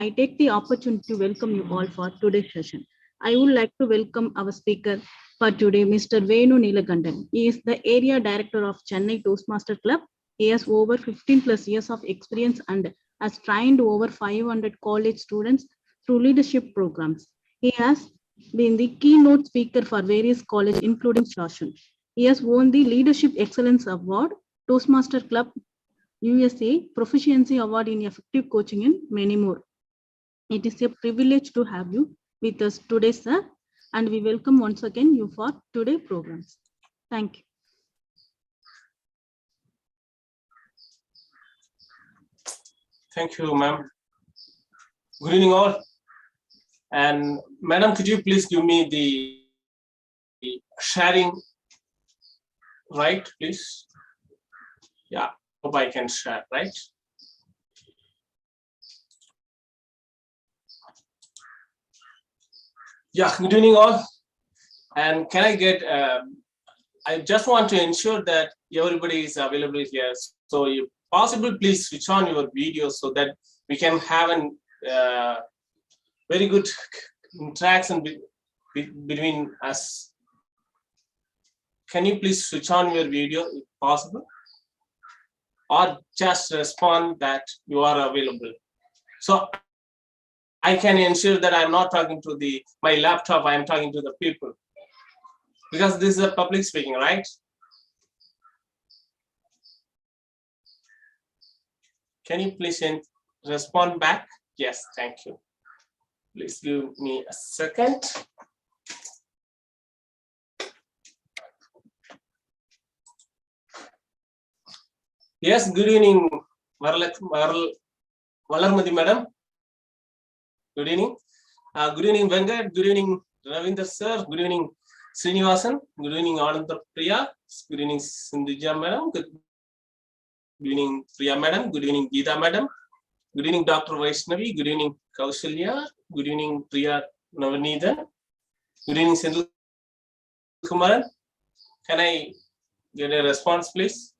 I take the opportunity to welcome you all for today's session. I would like to welcome our speaker for today, Mr. Venu Neelakandan. He is the Area Director of Chennai Toastmaster Club. He has over 15 plus years of experience and has trained over 500 college students through leadership programs. He has been the keynote speaker for various colleges, including Shashan. He has won the Leadership Excellence Award, Toastmaster Club USA Proficiency Award in Effective Coaching, and many more. It is a privilege to have you with us today, sir, and we welcome once again you for today's programs. Thank you. Thank you, ma'am. Good evening, all. And madam, could you please give me the sharing right, please? Yeah, hope I can share, right? Yeah, good evening, all. And can I get, I just want to ensure that everybody is available here. So if possible, please switch on your video so that we can have an very good interaction between us. Can you please switch on your video if possible? Or just respond that you are available. So I can ensure that I'm not talking to my laptop, I'm talking to the people. Because this is a public speaking, right? Can you please respond back? Yes, thank you. Please give me a second. Yes, good evening, Valarmati madam. Good evening. Good evening, Venkat. Good evening, Ravinder sir. Good evening, Srinivasan. Good evening, Ananda Priya. Good evening, Sindhija madam. Good evening, Priya madam. Good evening, Geeta madam. Good evening, Dr. Vaishnavi. Good evening, Kaushalya. Good evening, Priya Navanithan. Good evening, Sindhu Kumaran. Can I get a response, please?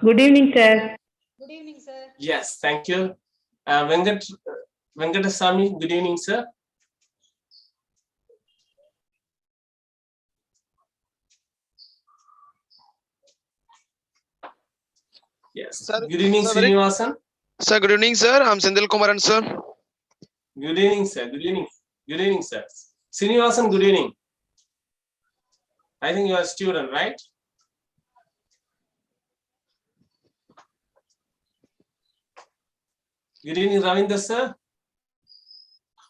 Good evening, sir. Good evening, sir. Yes, thank you. Venkatasamy, good evening, sir. Yes. Sir, good evening, Srinivasan. Sir, good evening, sir. I'm Sindhil Kumaran, sir. Good evening, sir. Good evening. Good evening, sir. Srinivasan, good evening. I think you are a student, right? Good evening, Ravinder, sir.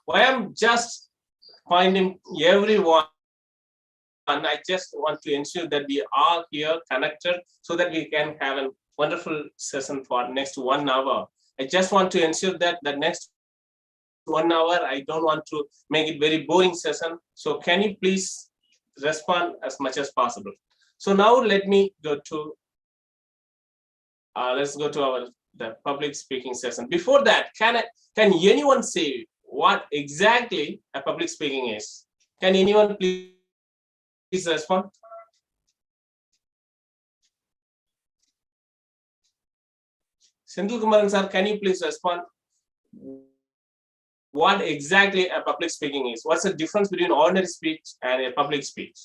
Why I'm just finding everyone, and I just want to ensure that we are here connected so that we can have a wonderful session for next 1 hour. I just want to ensure that the next 1 hour, I don't want to make it very boring session. So can you please respond as much as possible? So now let me go to, let's go to the public speaking session. Before that, can anyone say what exactly a public speaking is? Can anyone please respond? Sindhu Kumaran sir, can you please respond? What exactly a public speaking is? What's the difference between ordinary speech and a public speech?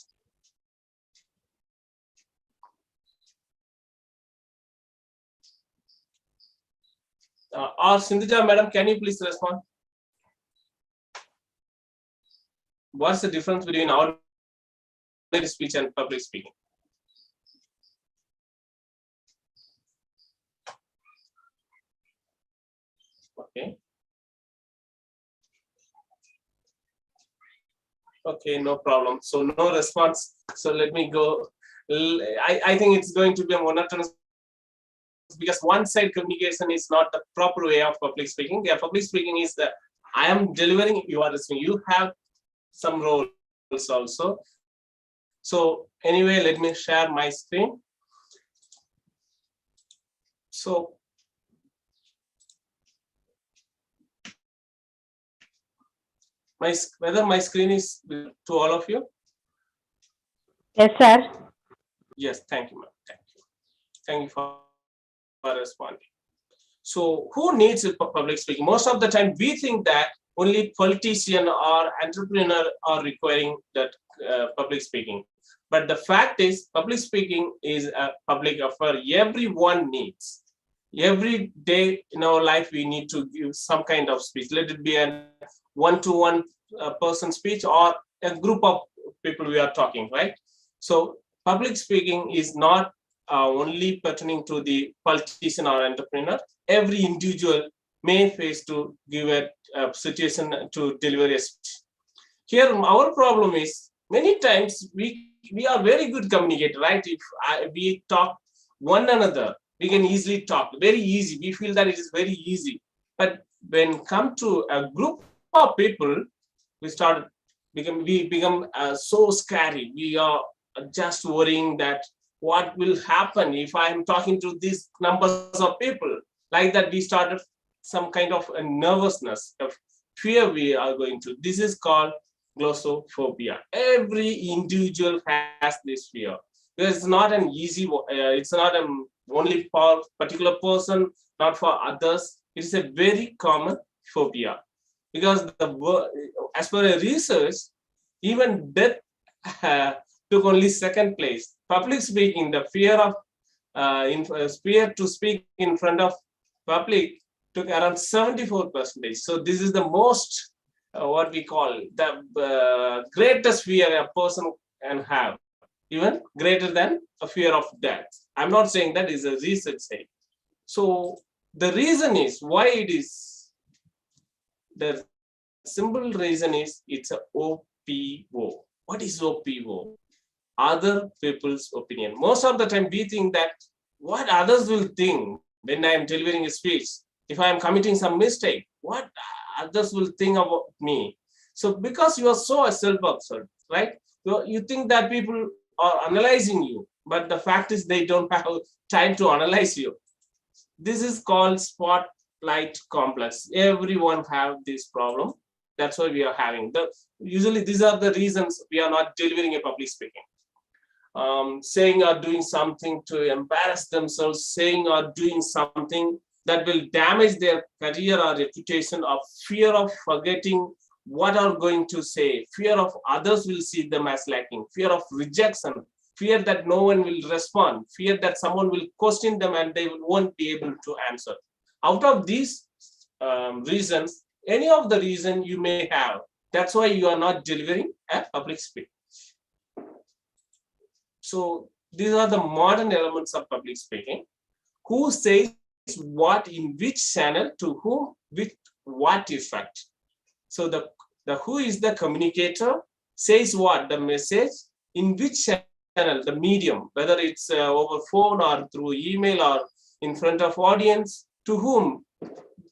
Or Sindhuja madam, can you please respond? What's the difference between ordinary speech and public speaking? Okay. Okay, no problem. So no response. So let me go. I think it's going to be a monotonous because one-side communication is not the proper way of public speaking. Yeah, public speaking is that I am delivering, you are listening. You have some roles also. So anyway, let me share my screen. So whether my screen is to all of you? Yes, sir. Yes, thank you, ma'am. Thank you. Thank you for responding. So who needs public speaking? Most of the time we think that only politician or entrepreneur are requiring that public speaking. But the fact is public speaking is a public affair everyone needs. Every day in our life, we need to give some kind of speech. Let it be a one-to-one person speech or a group of people we are talking, right? So public speaking is not only pertaining to the politician or entrepreneur. Every individual may face to give a situation to deliver a speech. Here, our problem is many times we are very good communicator, right? If we talk one another, we can easily talk, very easy. We feel that it is very easy. But when come to a group of people, we become so scary. We are just worrying that what will happen if I am talking to these numbers of people. Like that, we started some kind of a nervousness, of fear we are going to. This is called glossophobia. Every individual has this fear. It's not an easy, it's not only for particular person, not for others. It is a very common phobia. Because as per a research, even death took only second place. Public speaking, the fear of fear to speak in front of public took around 74%. So this is the most what we call the greatest fear a person can have, even greater than a fear of death. I'm not saying that is a research saying. So the reason is why it is. The simple reason is it's a OPO. What is OPO? Other people's opinion. Most of the time we think that what others will think when I am delivering a speech. If I am committing some mistake, what others will think about me. So because you are so self-absorbed, right? You think that people are analyzing you, but the fact is they don't have time to analyze you. This is called spotlight complex. Everyone have this problem. That's why we are having usually these are the reasons we are not delivering a public speaking. Saying or doing something to embarrass themselves, saying or doing something that will damage their career or reputation, of fear of forgetting what are going to say, fear of others will see them as lacking, fear of rejection, fear that no one will respond, fear that someone will question them and they won't be able to answer. Out of these reasons, any of the reason you may have, that's why you are not delivering a public speech. So these are the modern elements of public speaking. Who says what in which channel to whom with what effect? So the who is the communicator, says what, the message, in which channel, the medium, whether it's over phone or through email or in front of audience, to whom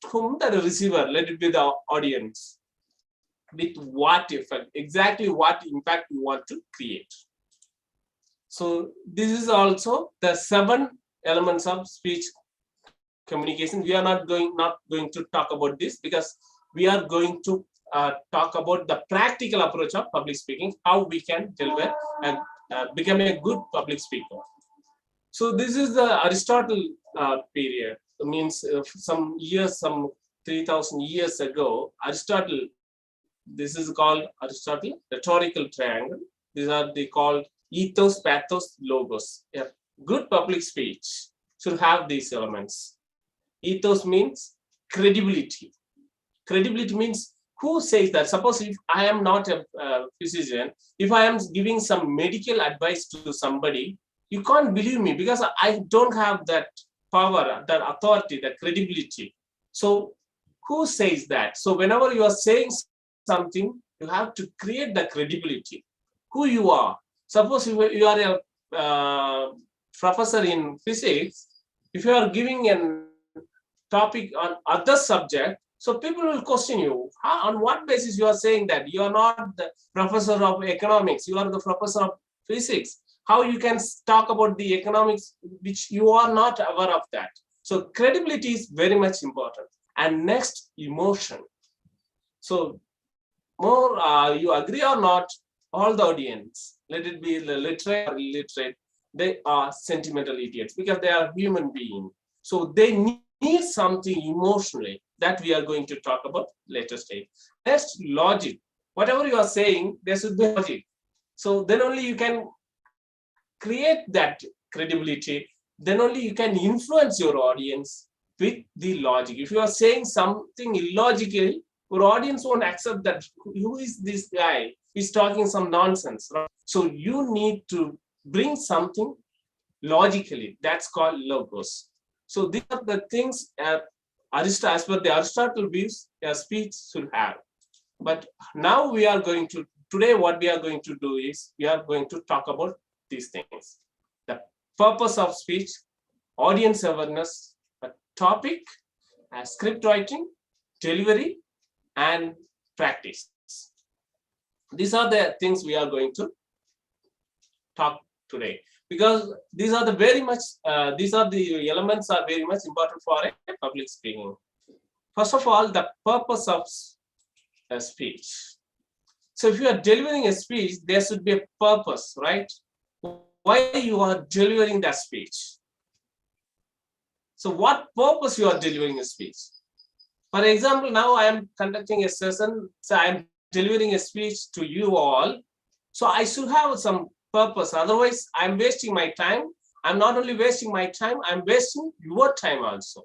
the receiver, let it be the audience, with what effect, exactly what impact you want to create. So this is also the 7 elements of speech communication. We are not going to talk about this because we are going to talk about the practical approach of public speaking, how we can deliver and become a good public speaker. So this is the Aristotle period. It means some 3,000 years ago, Aristotle, this is called Aristotle rhetorical triangle. These are called ethos, pathos, logos. Yeah. Good public speech should have these elements. Ethos means credibility. Credibility means who says that. Suppose if I am not a physician, if I am giving some medical advice to somebody, you can't believe me because I don't have that power, that authority, that credibility. So who says that? So whenever you are saying something, you have to create the credibility. Who you are. Suppose you are a professor in physics, if you are giving a topic on other subject, so people will question you. On what basis you are saying that? You are not the professor of economics, you are the professor of physics. How you can talk about the economics which you are not aware of that? So credibility is very much important. And next, emotion. So more you agree or not, all the audience, let it be literate or illiterate, they are sentimental idiots because they are human beings. So they need something emotionally that we are going to talk about later stage. Next, logic. Whatever you are saying, there should be logic. So then only you can create that credibility. Then only you can influence your audience with the logic. If you are saying something illogically, your audience won't accept that. Who is this guy? He's talking some nonsense. Right? So you need to bring something logically. That's called logos. So these are the things as per the Aristotle views, a speech should have. But now we are going to, today what we are going to do is, we are going to talk about these things. The purpose of speech, audience awareness, a topic, script writing, delivery, and practice. These are the things we are going to talk today, because these are the very much, these are the elements are very much important for a public speaking. First of all, the purpose of a speech. So if you are delivering a speech, there should be a purpose, right? Why you are delivering that speech? So what purpose you are delivering a speech? For example, now I am conducting a session, so I am delivering a speech to you all. So I should have some purpose. Otherwise, I'm wasting my time. I'm not only wasting my time, I'm wasting your time also.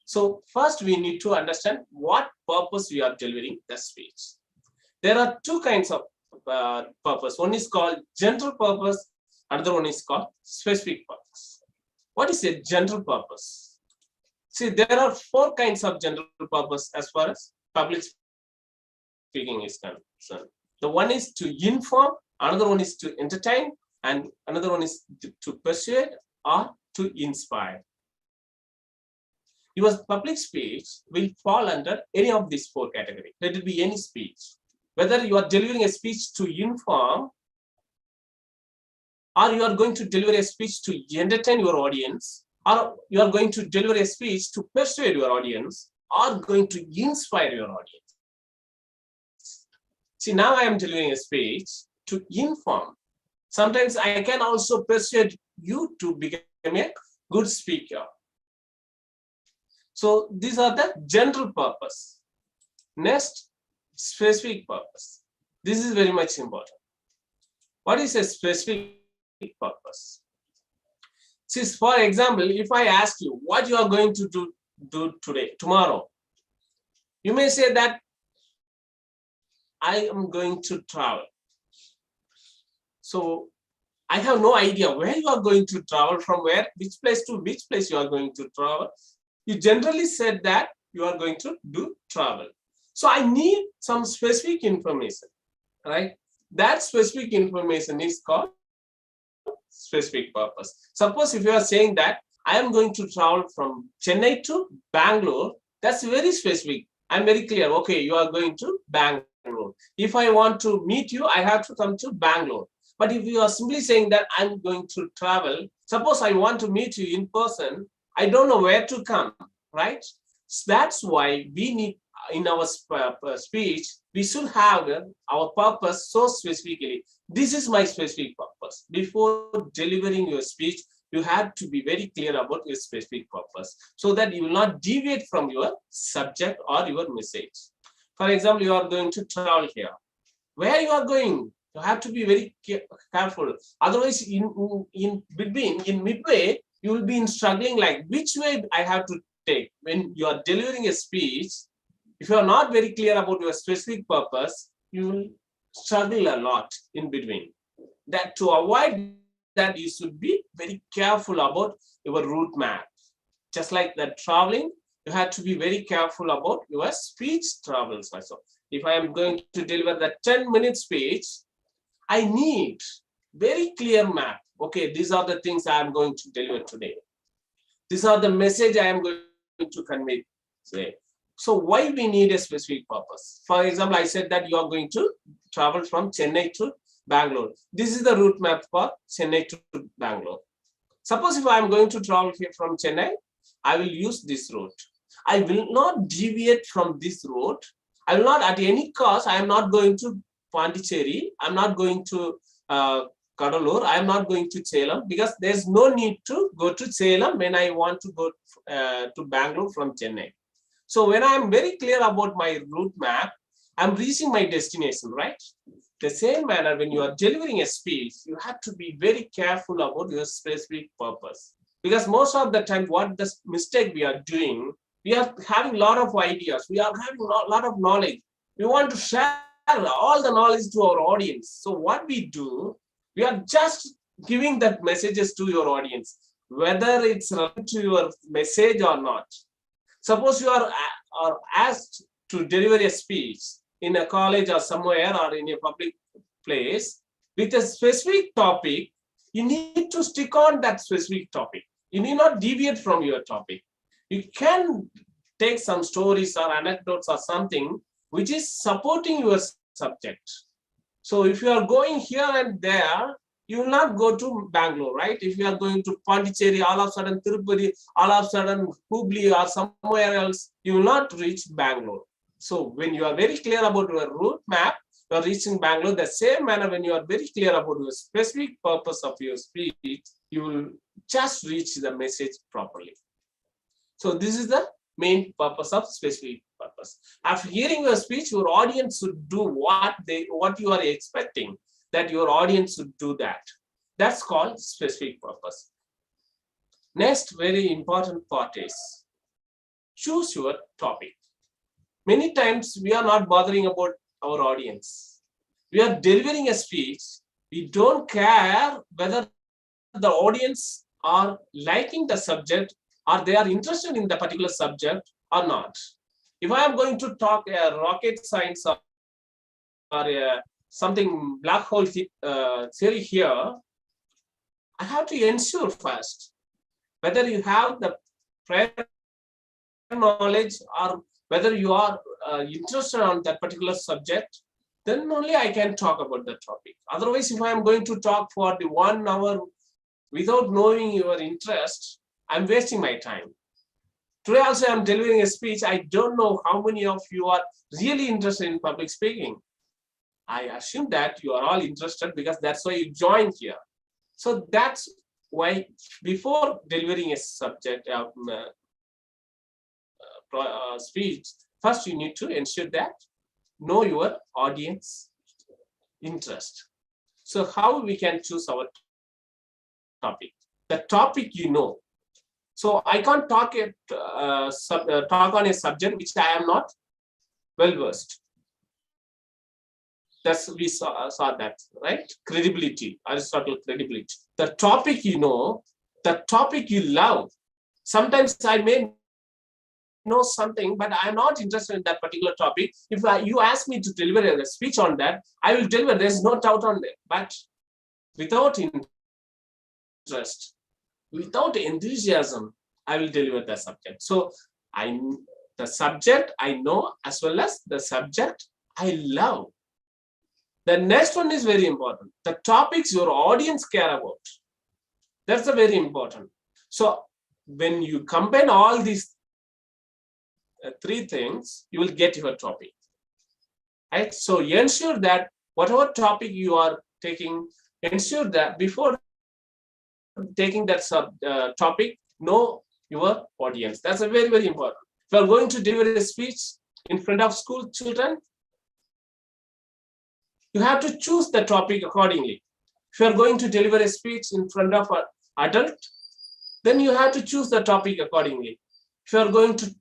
So first we need to understand what purpose we are delivering the speech. There are two kinds of purpose. One is called general purpose, another one is called specific purpose. What is a general purpose? See, there are four kinds of general purpose as far as public speaking is concerned. The one is to inform, another one is to entertain, and another one is to persuade or to inspire. Your public speech will fall under any of these four categories. Let it be any speech. Whether you are delivering a speech to inform, or you are going to deliver a speech to entertain your audience, or you are going to deliver a speech to persuade your audience, or going to inspire your audience. See, now I am delivering a speech to inform. Sometimes I can also persuade you to become a good speaker. So these are the general purpose. Next, specific purpose. This is very much important. What is a specific purpose? See, for example, if I ask you what you are going to do today, tomorrow, you may say that I am going to travel. So I have no idea where you are going to travel, from where, which place to which place you are going to travel. You generally said that you are going to do travel. So I need some specific information, right? That specific information is called specific purpose. Suppose if you are saying that I am going to travel from Chennai to Bangalore, that's very specific. I'm very clear. Okay, you are going to Bangalore. If I want to meet you, I have to come to Bangalore. But if you are simply saying that I'm going to travel, suppose I want to meet you in person, I don't know where to come, right? So that's why we need, in our speech, we should have our purpose so specifically. This is my specific purpose. Before delivering your speech, you have to be very clear about your specific purpose so that you will not deviate from your subject or your message. For example, you are going to travel here. Where you are going, you have to be very careful. Otherwise, in midway, you will be struggling like which way I have to take. When you are delivering a speech, if you are not very clear about your specific purpose, you will struggle a lot in between. That to avoid that, you should be very careful about your route map. Just like that traveling, you have to be very careful about your speech travels also. If I am going to deliver the 10-minute speech, I need very clear map. Okay, these are the things I am going to deliver today. These are the message I am going to convey today. So why we need a specific purpose? For example, I said that you are going to travel from Chennai to Bangalore. This is the route map for Chennai to Bangalore. Suppose if I am going to travel here from Chennai, I will use this route. I will not deviate from this route. I will not, at any cost, I am not going to Pondicherry. I'm not going to Kadalur. I am not going to Salem because there's no need to go to Salem when I want to go to Bangalore from Chennai. So when I am very clear about my route map, I'm reaching my destination, right? The same manner, when you are delivering a speech, you have to be very careful about your specific purpose. Because most of the time, what the mistake we are doing, we are having a lot of ideas, we are having a lot of knowledge. We want to share all the knowledge to our audience. So what we do, we are just giving that messages to your audience, whether it's relevant to your message or not. Suppose you are asked to deliver a speech in a college or somewhere or in a public place with a specific topic, you need to stick on that specific topic. You need not deviate from your topic. You can take some stories or anecdotes or something which is supporting your subject. So if you are going here and there, you will not go to Bangalore, right? If you are going to Pondicherry, all of a sudden Tirupati, all of a sudden Hubli or somewhere else, you will not reach Bangalore. So when you are very clear about your route map, you are reaching Bangalore. The same manner, when you are very clear about your specific purpose of your speech, you will just reach the message properly. So this is the main purpose of specific purpose. After hearing your speech, your audience should do what you are expecting that your audience should do that. That's called specific purpose. Next, very important part is choose your topic. Many times we are not bothering about our audience. We are delivering a speech. We don't care whether the audience are liking the subject or they are interested in the particular subject or not. If I am going to talk rocket science or something black hole theory here, I have to ensure first whether you have the prior knowledge or whether you are interested on that particular subject, then only I can talk about that topic. Otherwise, if I am going to talk for the 1 hour without knowing your interest, I'm wasting my time. Today also I'm delivering a speech. I don't know how many of you are really interested in public speaking. I assume that you are all interested because that's why you joined here. So that's why before delivering a subject speech, first you need to ensure that know your audience interest. So how we can choose our topic? The topic you know. So I can't talk on a subject which I am not well versed. That's we saw that, right? Credibility, Aristotle credibility. The topic you know, the topic you love. Sometimes I may know something, but I'm not interested in that particular topic. If you ask me to deliver a speech on that, I will deliver. There's no doubt on that. But without interest, without enthusiasm, I will deliver the subject. So the subject I know as well as the subject I love. The next one is very important. The topics your audience care about. That's a very important. So when you combine all these three things, you will get your topic. Right? So ensure that whatever topic you are taking, ensure that before taking that topic, know your audience. That's a very, very important. If you are going to deliver a speech in front of school children, you have to choose the topic accordingly. If you are going to deliver a speech in front of an adult, then you have to choose the topic accordingly. If you are going to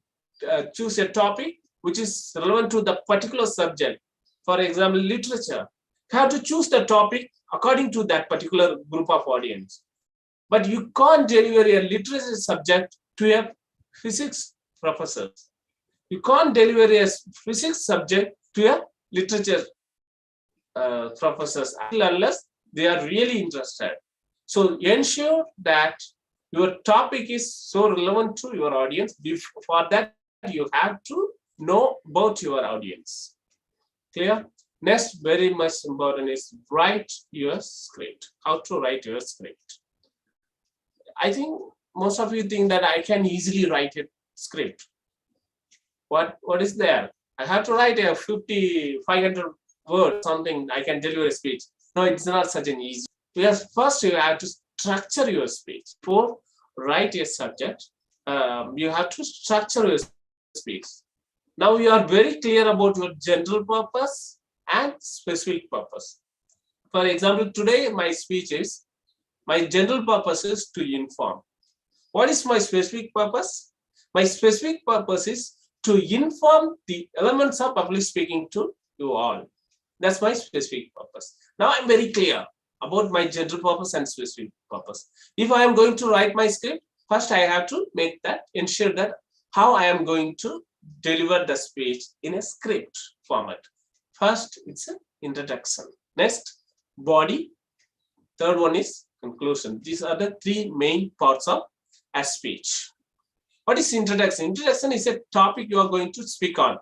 choose a topic which is relevant to the particular subject, for example, literature, you have to choose the topic according to that particular group of audience. But you can't deliver a literature subject to a physics professor. You can't deliver a physics subject to a literature professors unless they are really interested. So ensure that your topic is so relevant to your audience. For that, you have to know about your audience. Clear? Next, very much important is write your script. How to write your script. I think most of you think that I can easily write a script. What is there? I have to write a 500 word something, I can deliver a speech. No, it's not such an easy. first you have to structure your speech. Before write a subject, you have to structure your speech. Now you are very clear about your general purpose and specific purpose. For example, today my speech is, my general purpose is to inform. What is my specific purpose? My specific purpose is to inform the elements of public speaking to you all. That's my specific purpose. Now I'm very clear about my general purpose and specific purpose. If I am going to write my script, first I have to ensure that how I am going to deliver the speech in a script format. First, it's an introduction. Next, body. Third one is conclusion. These are the three main parts of a speech. What is introduction? Introduction is a topic you are going to speak on.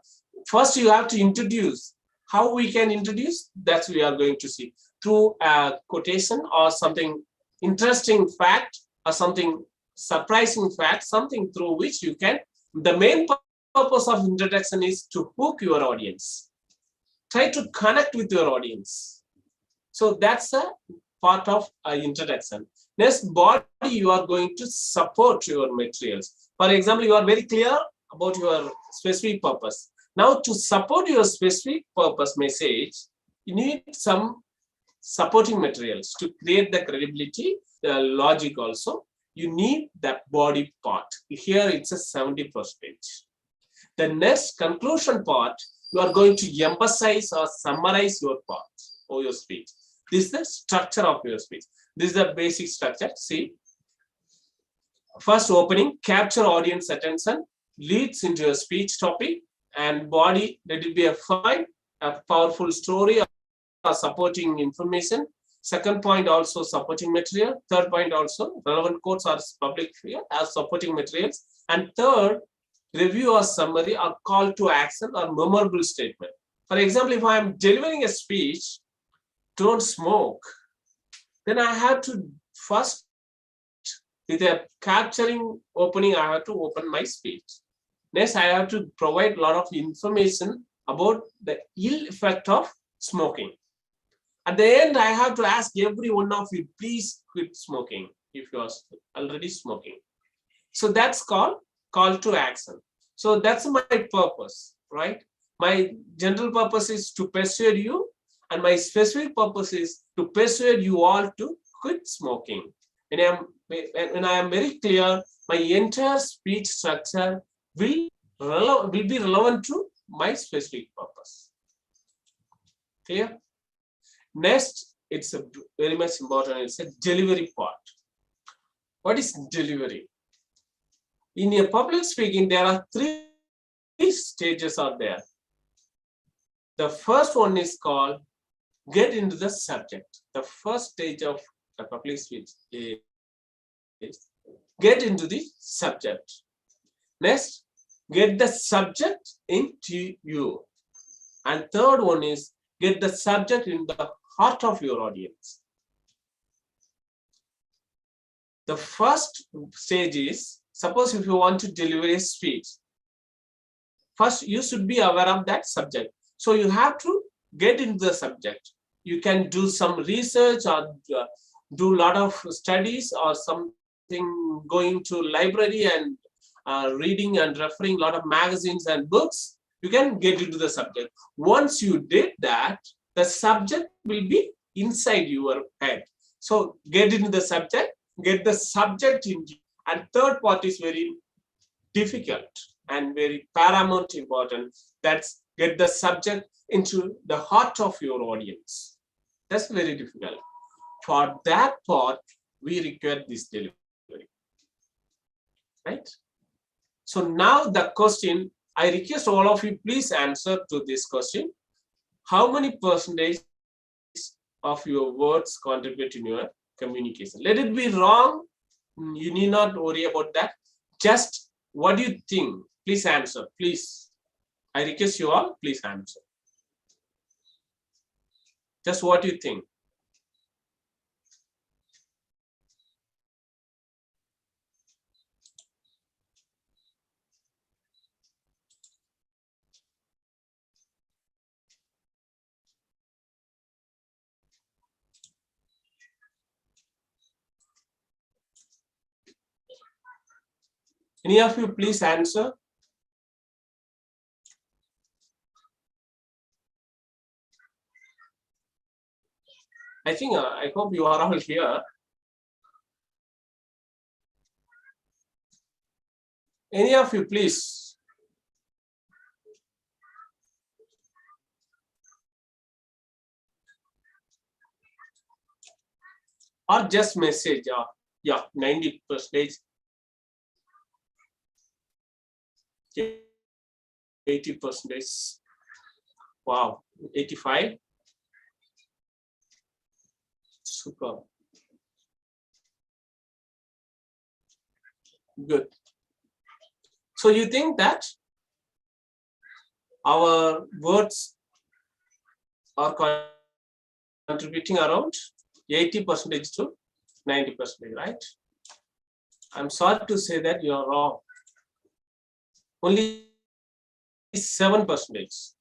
First, you have to introduce. How we can introduce? That we are going to see through a quotation or something interesting fact or something surprising fact, something through which you can. The main purpose of introduction is to hook your audience. Try to connect with your audience. So that's a part of introduction. Next, body, you are going to support your materials. For example, you are very clear about your specific purpose. Now, to support your specific purpose message, you need some supporting materials to create the credibility, the logic also. You need that body part. Here, it's a 70%. The next conclusion part, you are going to emphasize or summarize your part or your speech. This is the structure of your speech. This is the basic structure. See, first opening, capture audience attention, leads into your speech topic, and body, let it be a powerful story or supporting information. Second point, also supporting material. Third point, also relevant quotes or public figure as supporting materials. And third, review or summary or call to action or memorable statement. For example, if I am delivering a speech, don't smoke, then I have to first, with a capturing opening, I have to open my speech. Next, I have to provide a lot of information about the ill effect of smoking. At the end, I have to ask every one of you, please quit smoking if you are already smoking. So that's called call to action. So that's my purpose, right? My general purpose is to persuade you, and my specific purpose is to persuade you all to quit smoking. When I am very clear, my entire speech structure will be relevant to my specific purpose. Clear? Next, it's a very much important. It's a delivery part. What is delivery? In a public speaking, there are three stages out there. The first one is called get into the subject. The first stage of the public speech is get into the subject. Next, get the subject into you. And third one is get the subject in the heart of your audience. The first stage is, suppose if you want to deliver a speech, first you should be aware of that subject. So you have to get into the subject. You can do some research or do a lot of studies or something, going to library and reading and referring a lot of magazines and books. You can get into the subject. Once you did that, the subject will be inside your head. So get into the subject, get the subject into. And third part is very difficult and very paramount important. That's get the subject into the heart of your audience. That's very difficult. For that part, we require this delivery. Right? So now the question, I request all of you, please answer to this question. How many percentage of your words contribute in your communication? Let it be wrong. You need not worry about that. Just what do you think? Please answer. Please. I request you all, please answer. Just what do you think? Any of you please answer? I think, I hope you are all here. Any of you please? Or just message, yeah, 90%, 80%, wow, 85, super, good. So you think that our words are contributing around 80% to 90%, right? I'm sorry to say that you are wrong. Only 7%.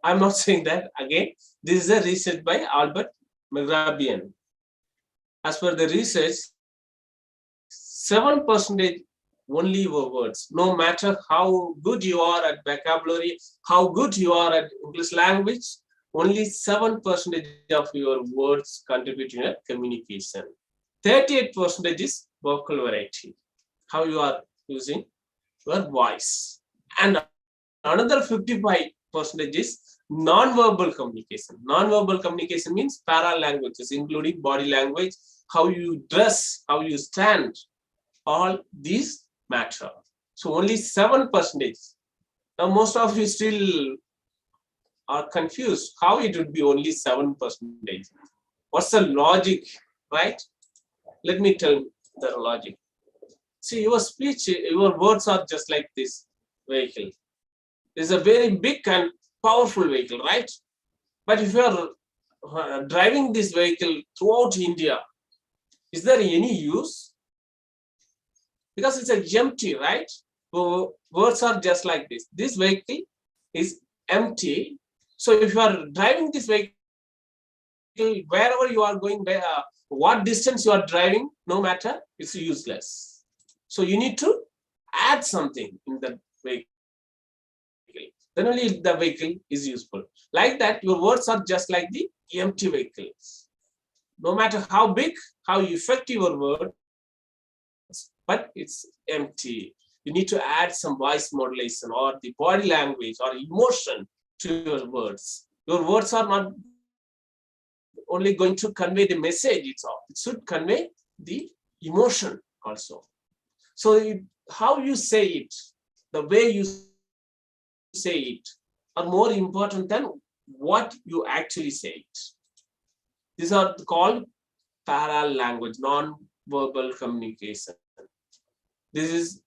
I'm not saying that again. This is a research by Albert Mehrabian. As per the research, 7% only were words. No matter how good you are at vocabulary, how good you are at English language, only 7% of your words contribute in a communication. 38% is vocal variety, how you are using your voice. And another 55% is non-verbal communication. Non-verbal communication means para-languages, including body language, how you dress, how you stand, all these matter. So only 7%. Now most of you still are confused how it would be only 7%. What's the logic, right? Let me tell the logic. See, your speech, your words are just like this vehicle. It's a very big and powerful vehicle, right? But if you are driving this vehicle throughout India, is there any use? Because it's empty, right? So words are just like this. This vehicle is empty. So if you are driving this vehicle, wherever you are going, what distance you are driving, no matter, it's useless. So you need to add something in the vehicle. Then only the vehicle is useful. Like that, your words are just like the empty vehicles. No matter how big, how effective your word, but it's empty. You need to add some voice modulation or the body language or emotion to your words. Your words are not only going to convey the message itself. It should convey the emotion also. So how you say it, the way you say it are more important than what you actually say it. These are called para-language, non-verbal communication. This is,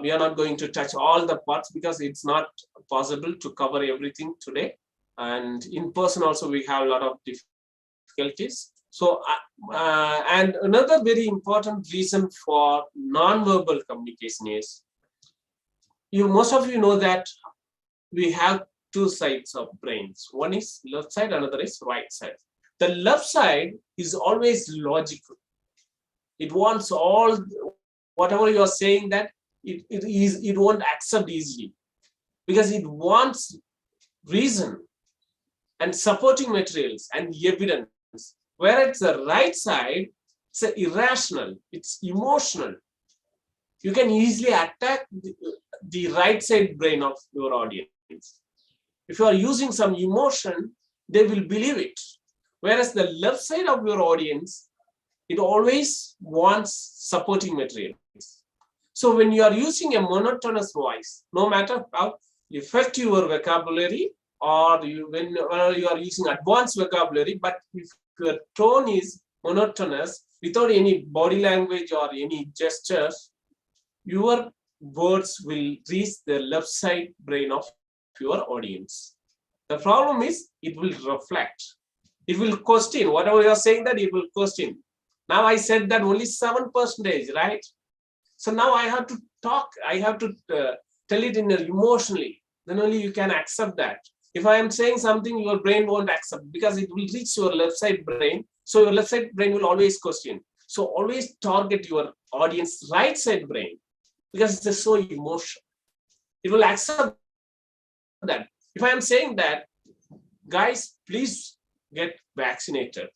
we are not going to touch all the parts because it's not possible to cover everything today. And in person also, we have a lot of difficulties. So, and another very important reason for non-verbal communication is, most of you know that we have two sides of brains. One is left side, another is right side. The left side is always logical. It wants all, whatever you are saying, that it won't accept easily because it wants reason and supporting materials and evidence. Whereas the right side, it's irrational, it's emotional. You can easily attack the right side brain of your audience. If you are using some emotion, they will believe it. Whereas the left side of your audience, it always wants supporting materials. So when you are using a monotonous voice, no matter how effective your vocabulary, or when you are using advanced vocabulary, but if your tone is monotonous without any body language or any gestures, your words will reach the left side brain of your audience. The problem is it will reflect. It will question whatever you are saying, that it will question. Now I said that only 7%, right? So now I have to talk, I have to tell it in emotionally, then only you can accept that. If I am saying something, your brain won't accept because it will reach your left side brain. So your left side brain will always question. So always target your audience right side brain. because it's so emotional. It will accept that. If I am saying that, guys, please get vaccinated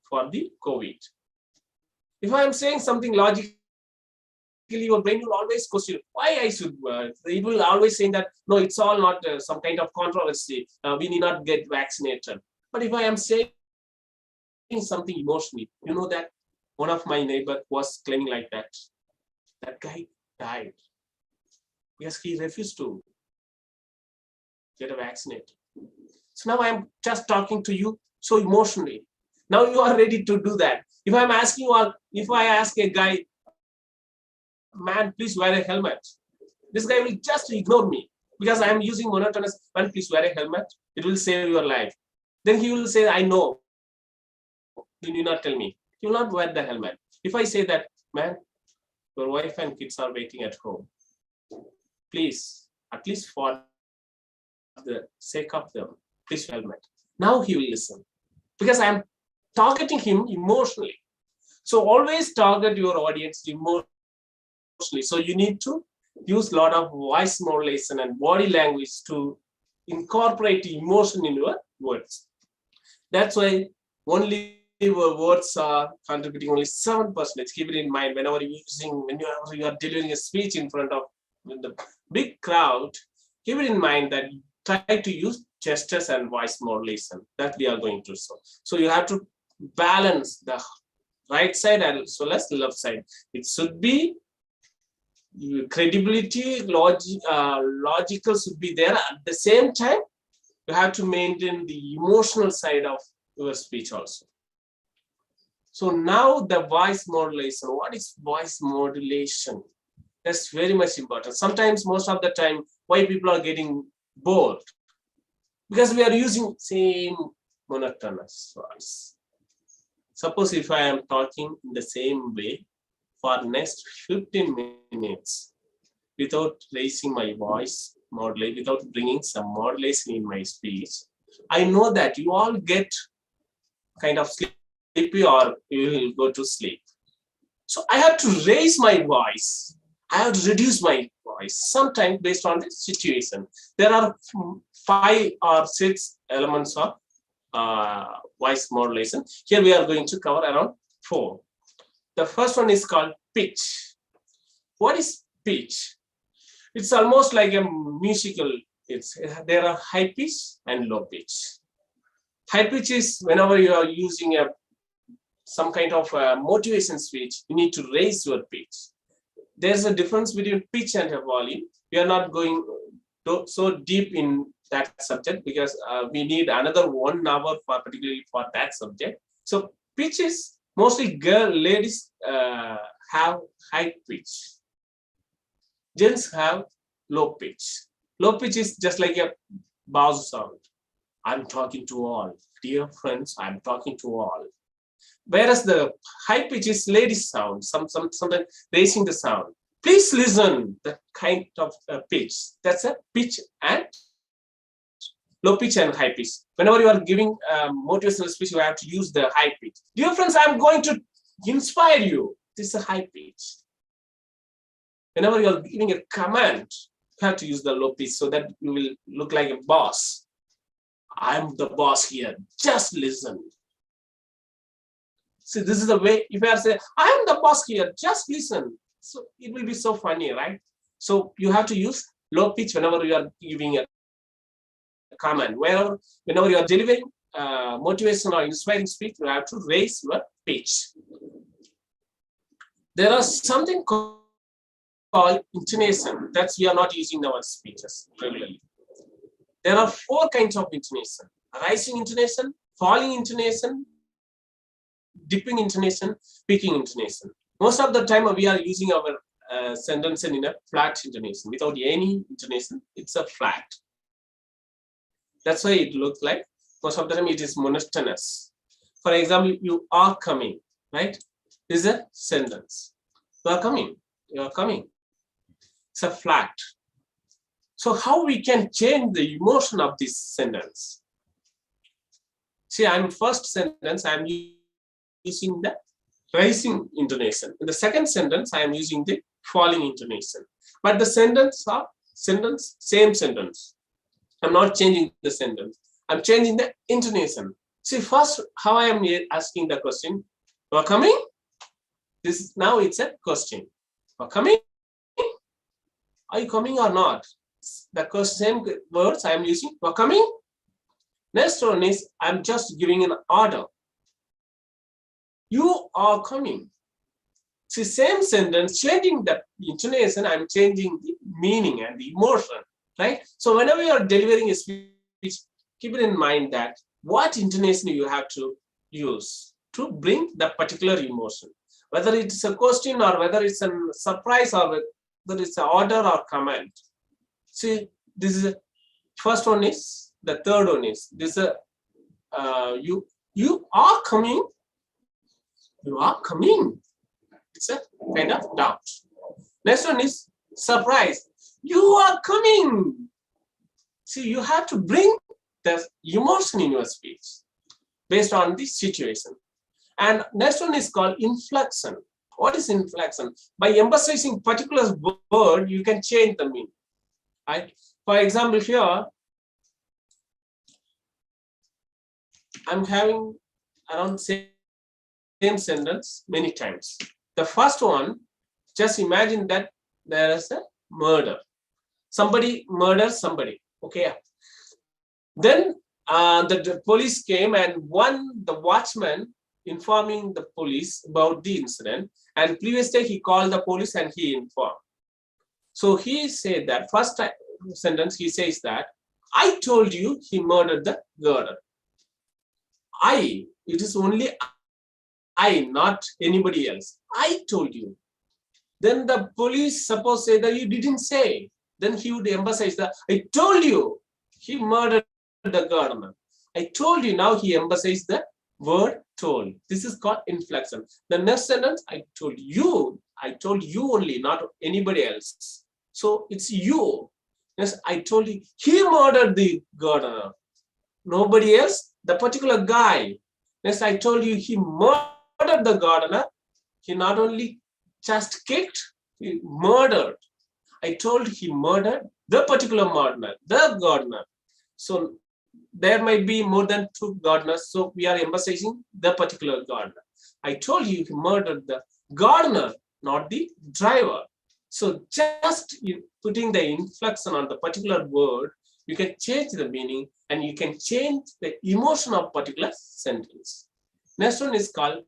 for the COVID. If I am saying something logically, your brain will always question why I should. It will always say that no, it's all not some kind of controversy. We need not get vaccinated. But if I am saying something emotionally, you know that one of my neighbor was claiming like that. That guy died because he refused to get vaccinated. So now I'm just talking to you so emotionally. Now you are ready to do that. If I'm asking you, if I ask a guy, man, please wear a helmet, this guy will just ignore me because I'm using monotonous, man, please wear a helmet. It will save your life. Then he will say, I know. You need not tell me. He will not wear the helmet. If I say that, man, your wife and kids are waiting at home, please, at least for the sake of them, please wear helmet. Now he will listen because I'm targeting him emotionally. So always target your audience emotionally. So you need to use a lot of voice modulation and body language to incorporate emotion in your words. That's why only your words are contributing only 7%. Keep it in mind whenever you are delivering a speech in front of the big crowd. Keep it in mind that you try to use gestures and voice modulation that we are going to solve. So you have to balance the right side as well as the left side. It should be credibility, logical should be there. At the same time, you have to maintain the emotional side of your speech also. So now the voice modulation. What is voice modulation? That's very much important. Sometimes, most of the time, why people are getting bored? Because we are using same monotonous voice. Suppose if I am talking in the same way for next 15 minutes without raising my voice, without bringing some modulation in my speech, I know that you all get kind of sleepy or you will go to sleep. So I have to raise my voice. I have to reduce my voice, sometimes based on the situation. There are 5 or 6 elements of voice modulation. Here we are going to cover around 4. The first one is called pitch. What is pitch? It's almost like a musical. There are high pitch and low pitch. High pitch is whenever you are using some kind of motivation speech, you need to raise your pitch. There's a difference between pitch and a volume. We are not going so deep in that subject because we need another 1 hour particularly for that subject. So pitch is mostly ladies have high pitch. Gents have low pitch. Low pitch is just like a bass sound. I'm talking to all. Dear friends, I'm talking to all. Whereas the high pitch is ladies sound, sometimes raising the sound. Please listen, that kind of pitch. That's a pitch and low pitch and high pitch. Whenever you are giving motivational speech, you have to use the high pitch. Dear friends, I'm going to inspire you. This is a high pitch. Whenever you are giving a command, you have to use the low pitch so that you will look like a boss. I'm the boss here. Just listen. See, this is the way, if I say, I am the boss here, just listen. So it will be so funny, right? So you have to use low pitch whenever you are giving a command. Whenever you are delivering motivation or inspiring speech, you have to raise your pitch. There are something called intonation that we are not using in our speeches regularly. There are 4 kinds of intonation: rising intonation, falling intonation, dipping intonation, peaking intonation. Most of the time we are using our sentence in a flat intonation. Without any intonation, it's a flat. That's why it looks like most of the time it is monotonous. For example, you are coming, right? This is a sentence. You are coming. You are coming. It's a flat. So how we can change the emotion of this sentence? See, I'm first sentence, I'm using the rising intonation. In the second sentence, I am using the falling intonation. But the sentence, same sentence. I'm not changing the sentence. I'm changing the intonation. See, first, how I am asking the question. You are coming? This now it's a question. You are coming? Are you coming or not? The same words I am using. You are coming? Next one is I'm just giving an order. You are coming. See, same sentence, changing the intonation, I'm changing the meaning and the emotion, right? So whenever you are delivering a speech, keep it in mind that what intonation you have to use to bring the particular emotion, whether it's a question or whether it's a surprise or whether it's an order or command. See, this is first one is, the third one is, this is you are coming, you are coming. It's a kind of doubt. Next one is surprise. You are coming. See, you have to bring the emotion in your speech based on the situation. And next one is called inflection. What is inflection? By emphasizing particular word, you can change the meaning. Right? For example, here I'm having around same sentence many times. The first one, just imagine that there is a murder. Somebody murders somebody. Okay. Then the police came and the watchman informing the police about the incident. And previous day he called the police and he informed. So he said that first sentence he says that I told you he murdered the girl. It is only I, not anybody else. I told you. Then the police suppose say that you didn't say. Then he would emphasize that I told you he murdered the gardener. I told you. Now he emphasized the word told. This is called inflection. The next sentence, I told you only, not anybody else. So it's you. Yes, I told you he murdered the gardener. Nobody else, the particular guy. Yes, I told you he murdered the gardener. He not only just kicked, he murdered. I told he murdered the particular gardener, the gardener. So there might be more than two gardeners. So we are emphasizing the particular gardener. I told you he murdered the gardener, not the driver. So just putting the inflection on the particular word, you can change the meaning and you can change the emotion of particular sentence. Next one is called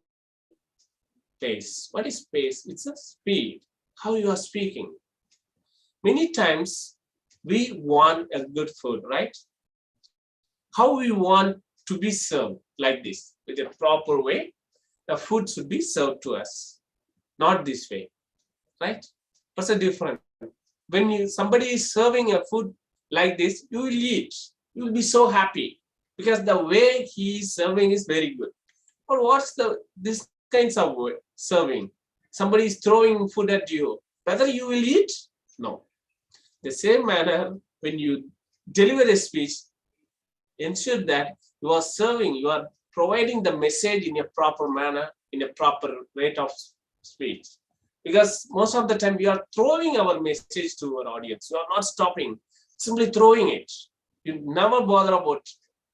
pace. What is pace? It's a speed, how you are speaking. Many times we want a good food, right? How we want to be served like this, with a proper way, the food should be served to us, not this way, right? What's the difference? When somebody is serving a food like this, you will eat. You will be so happy because the way he is serving is very good. Or what's this kinds of way, serving? Somebody is throwing food at you. Whether you will eat? No. The same manner, when you deliver a speech, ensure that you are serving, you are providing the message in a proper manner, in a proper rate of speech. Because most of the time we are throwing our message to our audience. You are not stopping, simply throwing it. You never bother about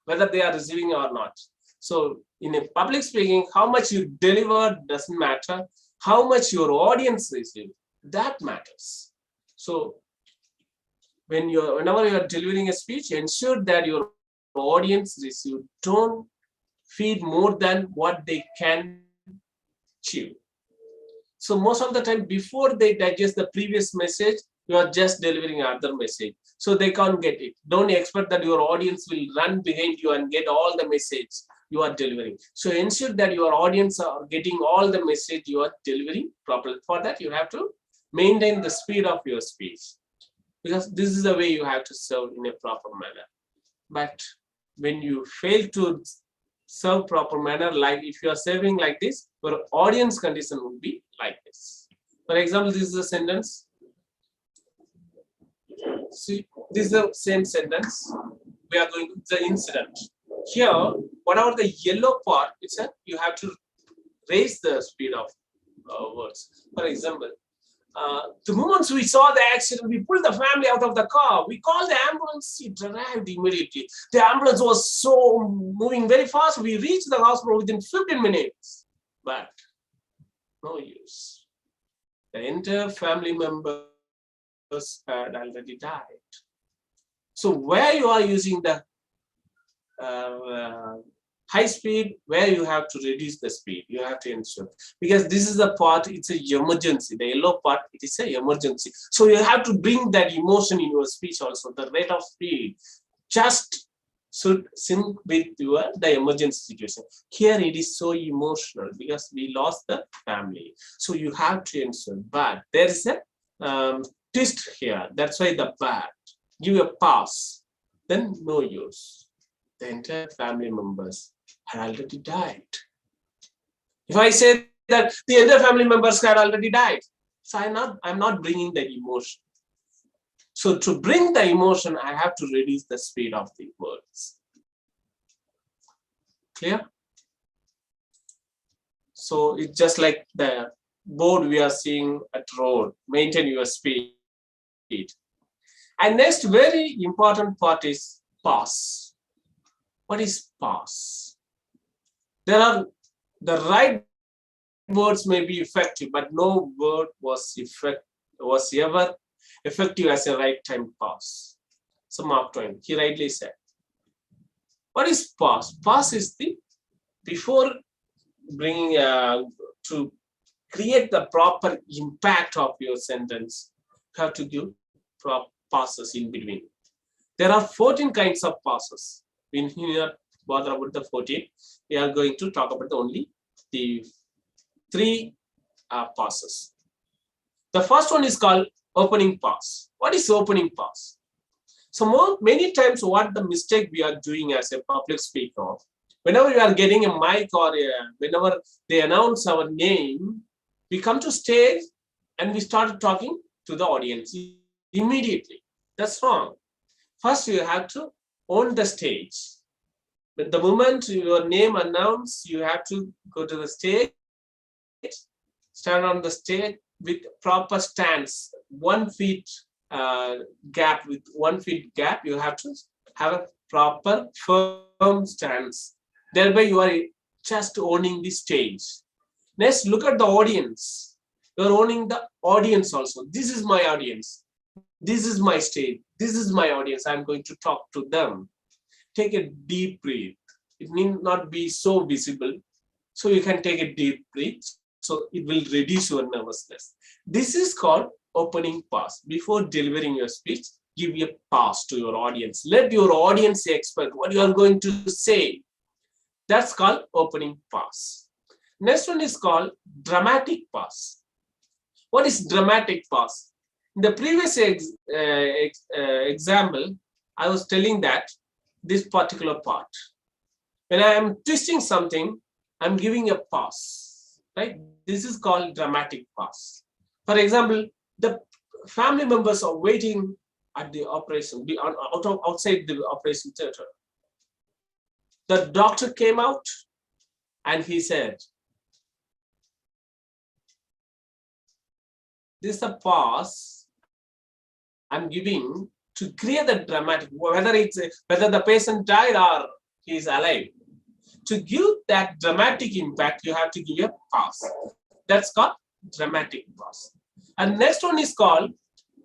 whether they are receiving or not. So in a public speaking, how much you deliver doesn't matter. How much your audience receives, that matters. So whenever you are delivering a speech, ensure that your audience receive. Don't feed more than what they can chew. So most of the time, before they digest the previous message, you are just delivering another message. So they can't get it. Don't expect that your audience will run behind you and get all the message you are delivering. So ensure that your audience are getting all the message you are delivering properly. For that, you have to maintain the speed of your speech, because this is the way you have to serve in a proper manner. But when you fail to serve proper manner, like if you are serving like this, your audience condition will be like this. For example, this is a sentence. See, this is the same sentence. We are going to the incident. Here, whatever the yellow part, you have to raise the speed of words. For example, The moment we saw the accident, we pulled the family out of the car. We called the ambulance. It arrived immediately. The ambulance was so moving very fast. We reached the hospital within 15 minutes. But no use. The entire family members had already died. So where you are using the high speed, where you have to reduce the speed, you have to ensure, because this is the part, it's a emergency. The yellow part, it is a emergency. So you have to bring that emotion in your speech also. The rate of speed just should sync with the emergency situation. Here it is so emotional because we lost the family. So you have to ensure, but there is a twist here. That's why the bad. Give a pass, then no use. The entire family members had already died. If I say that the other family members had already died, so I'm not bringing the emotion. So to bring the emotion, I have to reduce the speed of the words. Clear? So it's just like the board we are seeing at road. Maintain your speed. And next very important part is pause. What is pause? There are the right words may be effective, but no word was ever effective as a right time pause. So Mark Twain, he rightly said. What is pause? Pause is the before bringing to create the proper impact of your sentence. You have to give proper pauses in between. There are 14 kinds of pauses. We need not bother about the 14. We are going to talk about only the 3 pauses. The first one is called opening pause. What is opening pause? So many times what the mistake we are doing as a public speaker, whenever we are getting a mic or whenever they announce our name, we come to stage and we start talking to the audience immediately. That's wrong. First, you have to own the stage. But the moment your name announced, you have to go to the stage, stand on the stage with proper stance, 1 feet gap. With 1 feet gap, you have to have a proper firm stance. Thereby, you are just owning the stage. Next, look at the audience. You are owning the audience also. This is my audience. This is my stage. This is my audience. I'm going to talk to them. Take a deep breath. It need not be so visible. So you can take a deep breath. So it will reduce your nervousness. This is called opening pause. Before delivering your speech, give a pause to your audience. Let your audience expect what you are going to say. That's called opening pause. Next one is called dramatic pause. What is dramatic pause? In the previous example, I was telling that this particular part. When I am twisting something, I'm giving a pause, right? This is called dramatic pause. For example, the family members are waiting at the operation, outside the operation theater. The doctor came out and he said, this is a pause I'm giving to create a dramatic, whether the patient died or he is alive. To give that dramatic impact, you have to give a pause. That's called dramatic pause. And next one is called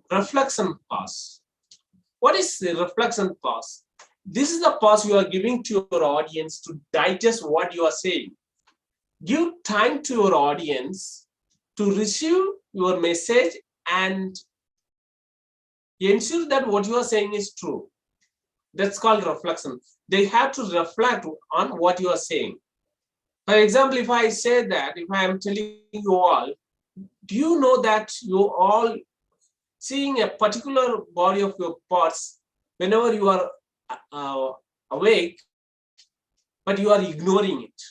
reflection pause. What is the reflection pause? This is the pause you are giving to your audience to digest what you are saying. Give time to your audience to receive your message and ensure that what you are saying is true. That's called reflection. They have to reflect on what you are saying. For example, if I say that, if I am telling you all, do you know that you all seeing a particular body of your parts whenever you are awake, but you are ignoring it.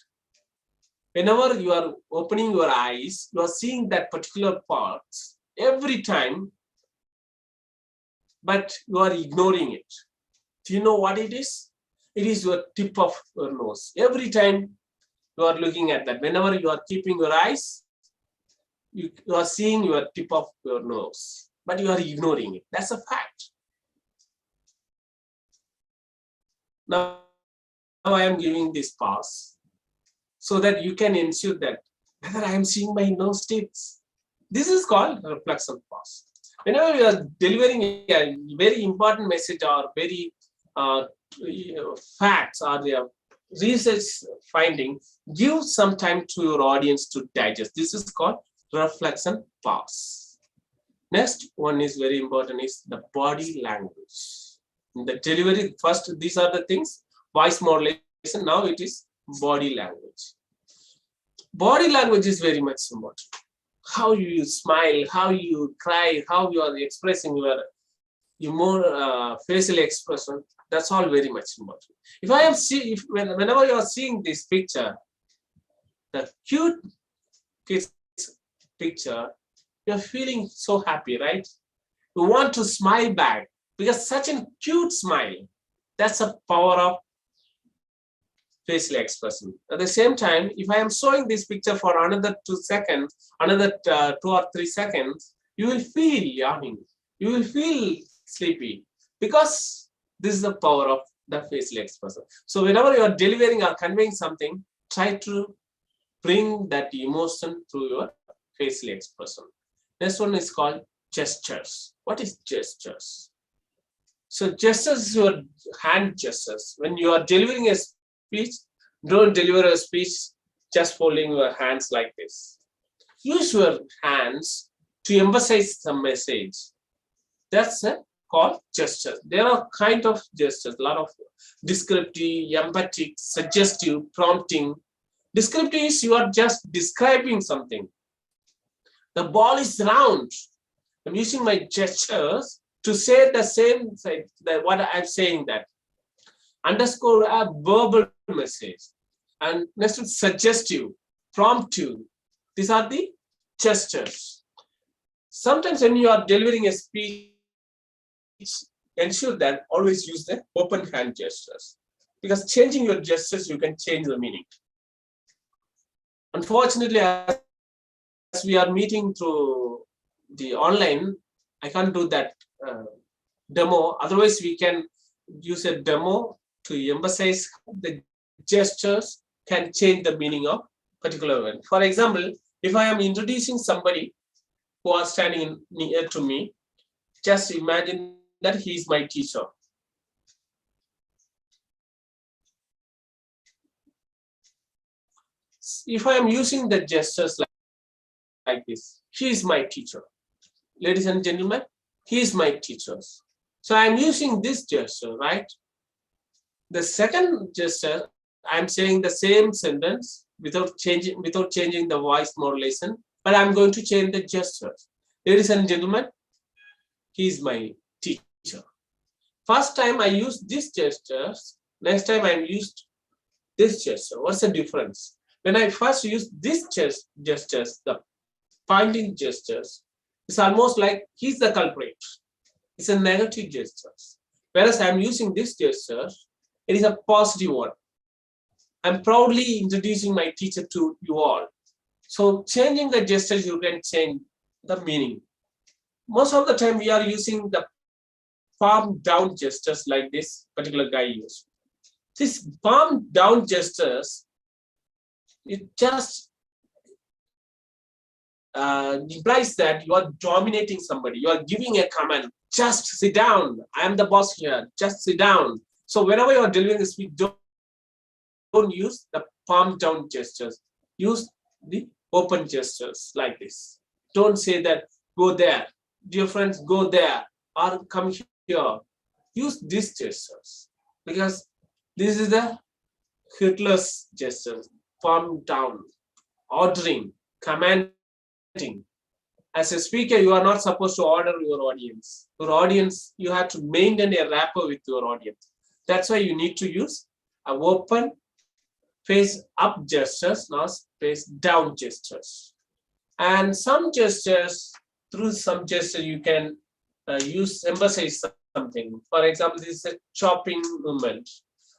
Whenever you are opening your eyes, you are seeing that particular parts every time, but you are ignoring it. Do you know what it is? It is your tip of your nose. Every time you are looking at that, whenever you are keeping your eyes, You are seeing your tip of your nose, but you are ignoring it. That's a fact. Now I am giving this pause so that you can ensure that whether I am seeing my nose tips. This is called reflection pause. Whenever you are delivering a very important message or very facts or the research finding, give some time to your audience to digest. This is called reflection pause. Next one is very important is the body language. In the delivery, first these are the things, voice modulation, now it is body language. Body language is very much important. How you smile, how you cry, how you are expressing your more facial expression, that's all very much important. If I am see, whenever you are seeing this picture, the cute kids picture, you're feeling so happy, right? You want to smile back because such a cute smile, that's a power of facial expression. At the same time, if I am showing this picture for another 2 seconds, another 2 or 3 seconds, you will feel yawning, you will feel sleepy, because this is the power of the facial expression. So whenever you are delivering or conveying something, try to bring that emotion through your facial expression. Next one is called gestures. What is gestures? So gestures is your hand gestures. When you are delivering a speech, don't deliver a speech just folding your hands like this. Use your hands to emphasize the message. That's called gestures. There are kind of gestures, a lot of descriptive, emphatic, suggestive, prompting. Descriptive is you are just describing something. The ball is round. I'm using my gestures to say the same thing that what I'm saying, that underscore a verbal message. And next is suggestive, promptive. These are the gestures. Sometimes when you are delivering a speech, ensure that always use the open hand gestures, because changing your gestures, you can change the meaning. Unfortunately, as we are meeting through the online, I can't do that demo. Otherwise, we can use a demo to emphasize the gestures can change the meaning of particular event. For example, if I am introducing somebody who are standing near to me, just imagine that he is my teacher. If I am using the gestures like this, he is my teacher. Ladies and gentlemen, he is my teacher. So I am using this gesture, right? The second gesture, I'm saying the same sentence without changing the voice modulation, but I'm going to change the gestures. Ladies and gentlemen, he is my teacher. First time I used these gestures, next time I used this gesture. What's the difference? When I first used these gestures, the pointing gestures, it's almost like he's the culprit. It's a negative gesture. Whereas I'm using this gesture, it is a positive one. I'm proudly introducing my teacher to you all. So changing the gestures, you can change the meaning. Most of the time we are using the palm down gestures like this particular guy used. This palm down gestures, it just implies that you are dominating somebody. You are giving a command, just sit down. I am the boss here, just sit down. So whenever you are delivering a speech, don't use the palm down gestures. Use the open gestures like this. Don't say that, go there, dear friends, go there, or come here. Use these gestures, because this is the Hitler's gestures, palm down, ordering, commanding. As a speaker, you are not supposed to order your audience. Your audience, you have to maintain a rapport with your audience. That's why you need to use an open face up gestures, not face down gestures. And some gestures, through some gesture, you can emphasize something. For example, this is a chopping movement.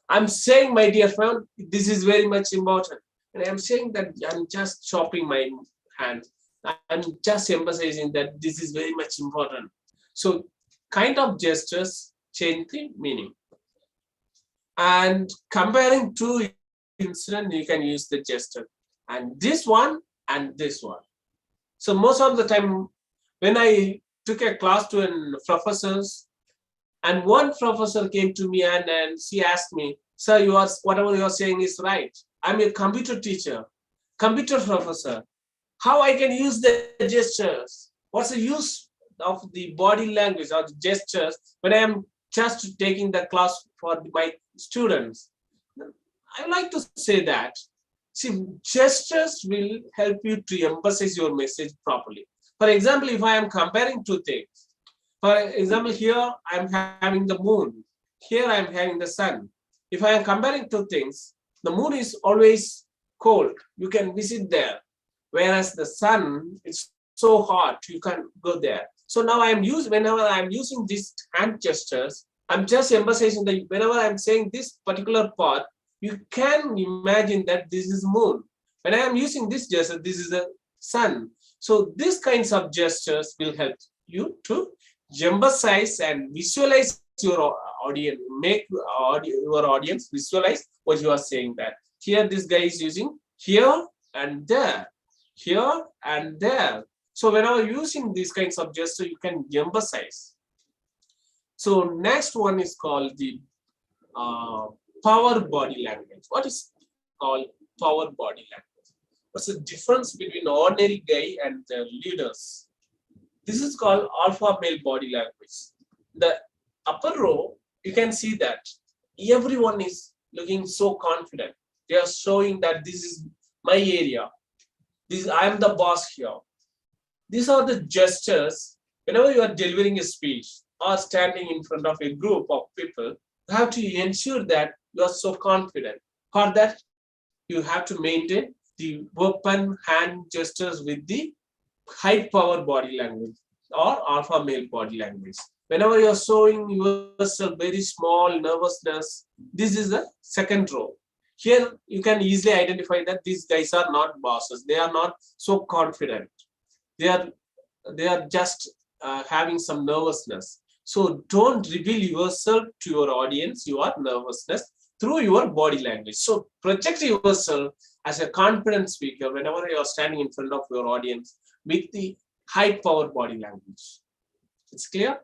I'm saying, my dear friend, this is very much important. And I'm saying that I'm just chopping my hand. I'm just emphasizing that this is very much important. So kind of gestures change the meaning. And comparing two incidents, you can use the gesture. And this one and this one. So most of the time, when I took a class to an professors, and one professor came to me and she asked me, "Sir, whatever you are saying is right. I'm a computer teacher, computer professor. How I can use the gestures? What's the use of the body language or the gestures when I am just taking the class for my students?" I like to say that, see, gestures will help you to emphasize your message properly. For example, if I am comparing two things, for example, here I am having the moon, here I am having the sun. If I am comparing two things, the moon is always cold, you can visit there, whereas the sun is so hot, you can go there. So now whenever I am using these hand gestures, I'm just emphasizing that whenever I'm saying this particular part, you can imagine that this is moon. When I am using this gesture, this is the sun. So these kinds of gestures will help you to emphasize and visualize your audience, make your audience visualize what you are saying. That here this guy is using here and there, here and there. So whenever using these kinds of gestures, you can emphasize. So next one is called the power body language. What is called power body language? What's the difference between ordinary guy and the leaders? This is called alpha male body language. The upper row, you can see that everyone is looking so confident. They are showing that this is my area. I am the boss here. These are the gestures. Whenever you are delivering a speech or standing in front of a group of people, you have to ensure that you are so confident. For that, you have to maintain the open hand gestures with the high power body language or alpha male body language. Whenever you are showing yourself very small nervousness, this is the second row. Here you can easily identify that these guys are not bosses. They are not so confident. They are just having some nervousness. So don't reveal yourself to your audience, your nervousness, through your body language. So project yourself as a confident speaker whenever you are standing in front of your audience with the high power body language. It's clear?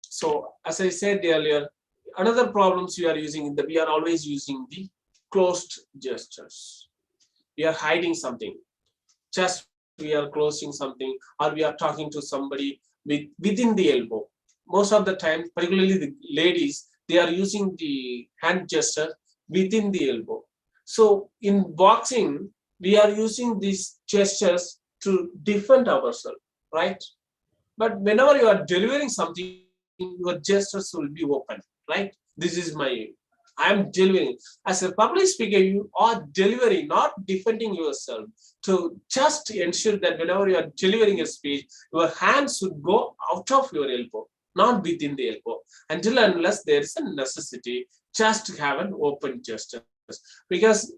So as I said earlier, another problems we are always using the closed gestures. We are hiding something. Just we are closing something, or we are talking to somebody within the elbow. Most of the time, particularly the ladies, they are using the hand gesture within the elbow. So in boxing, we are using these gestures to defend ourselves, right? But whenever you are delivering something, your gestures will be open, right? This is I'm delivering. As a public speaker, you are delivering, not defending yourself. To just ensure that whenever you are delivering a speech, your hands should go out of your elbow, not within the elbow, until unless there is a necessity just to have an open gesture. Because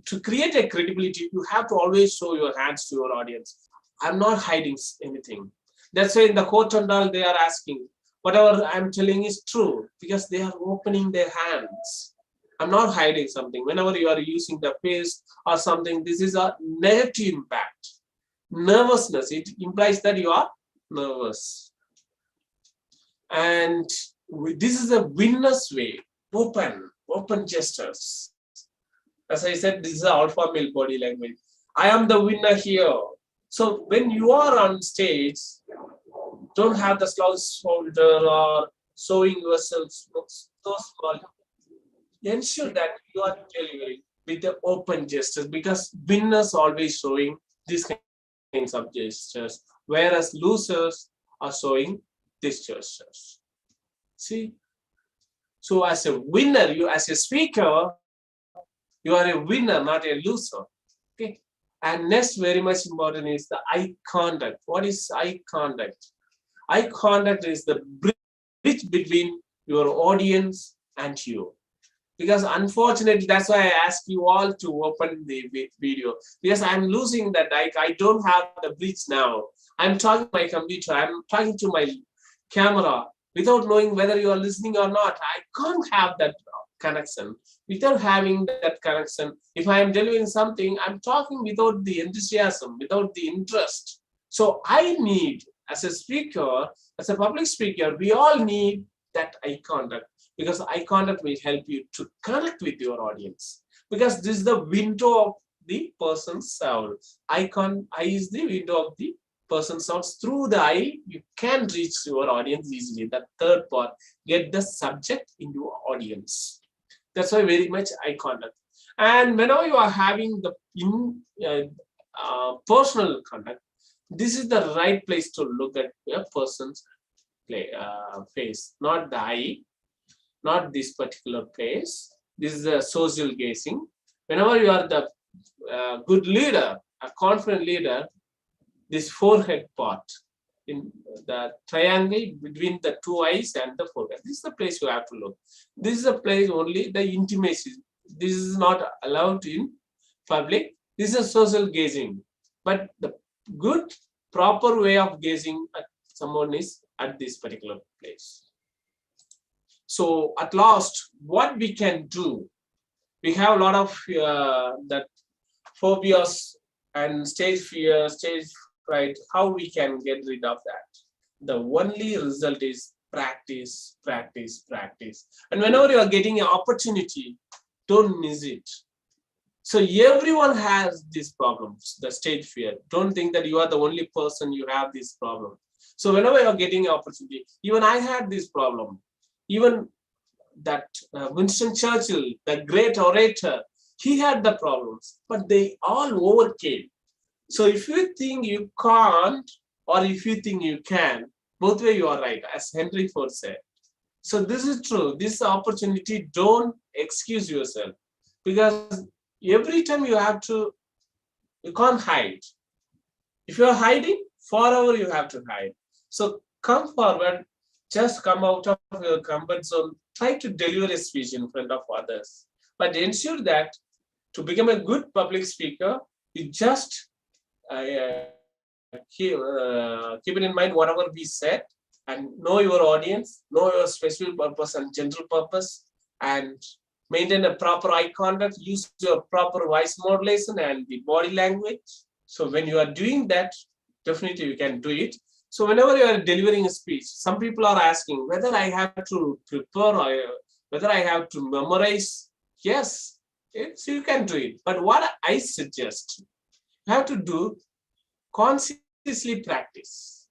to create a credibility, you have to always show your hands to your audience. I'm not hiding anything. That's why in the court and all, they are asking, whatever I'm telling is true, because they are opening their hands. I'm not hiding something. Whenever you are using the face or something, this is a negative impact. Nervousness, it implies that you are nervous. And this is a winner's way, open gestures. As I said, this is an alpha male body language. I am the winner here. So when you are on stage, don't have the slouch shoulder or showing yourself so small. Ensure that you are delivering with the open gestures, because winners always showing these kinds of gestures, whereas losers are showing these gestures. See? So as a winner, you as a speaker, you are a winner, not a loser. Okay. And next, very much important is the eye contact. What is eye contact? Eye contact is the bridge between your audience and you. Because unfortunately, that's why I ask you all to open the video, because I'm losing that. I don't have the bridge now. I'm talking to my computer, I'm talking to my camera without knowing whether you are listening or not. I can't have that connection. Without having that connection, if I am delivering something, I'm talking without the enthusiasm, without the interest. So I need, as a speaker, as a public speaker, we all need that eye contact, because eye contact will help you to connect with your audience, because this is the window of the person's soul. Eye is the window of the person's soul. Through the eye, you can reach your audience easily. The third part, get the subject in your audience. That's why very much eye contact. And whenever you are having the personal contact, this is the right place to look at a person's face, not the eye, not this particular place. This is a social gazing. Whenever you are the good leader, a confident leader, this forehead part, in the triangle between the two eyes and the forehead, this is the place you have to look. This is a place only the intimacy. This is not allowed in public. This is social gazing. But the good, proper way of gazing at someone is at this particular place. So at last, what we can do, we have a lot of that phobias and stage fear, stage fright. How we can get rid of that? The only result is practice, practice, practice. And whenever you are getting an opportunity, don't miss it. So everyone has these problems, the stage fear. Don't think that you are the only person you have this problem. So whenever you are getting an opportunity, even I had this problem. Even that Winston Churchill, the great orator, he had the problems, but they all overcame. So if you think you can't, or if you think you can, both way you are right, as Henry Ford said. So this is true. This opportunity, don't excuse yourself, because every time you have to, you can't hide. If you are hiding, forever you have to hide. So come forward, just come out of your comfort zone, try to deliver a speech in front of others. But ensure that to become a good public speaker, you just keep it in mind whatever we said, and know your audience, know your specific purpose and general purpose, and maintain a proper eye contact, use your proper voice modulation and the body language. So when you are doing that, definitely you can do it. So whenever you are delivering a speech, some people are asking whether I have to prepare or whether I have to memorize. Yes, you can do it. But what I suggest, you have to do consciously practice.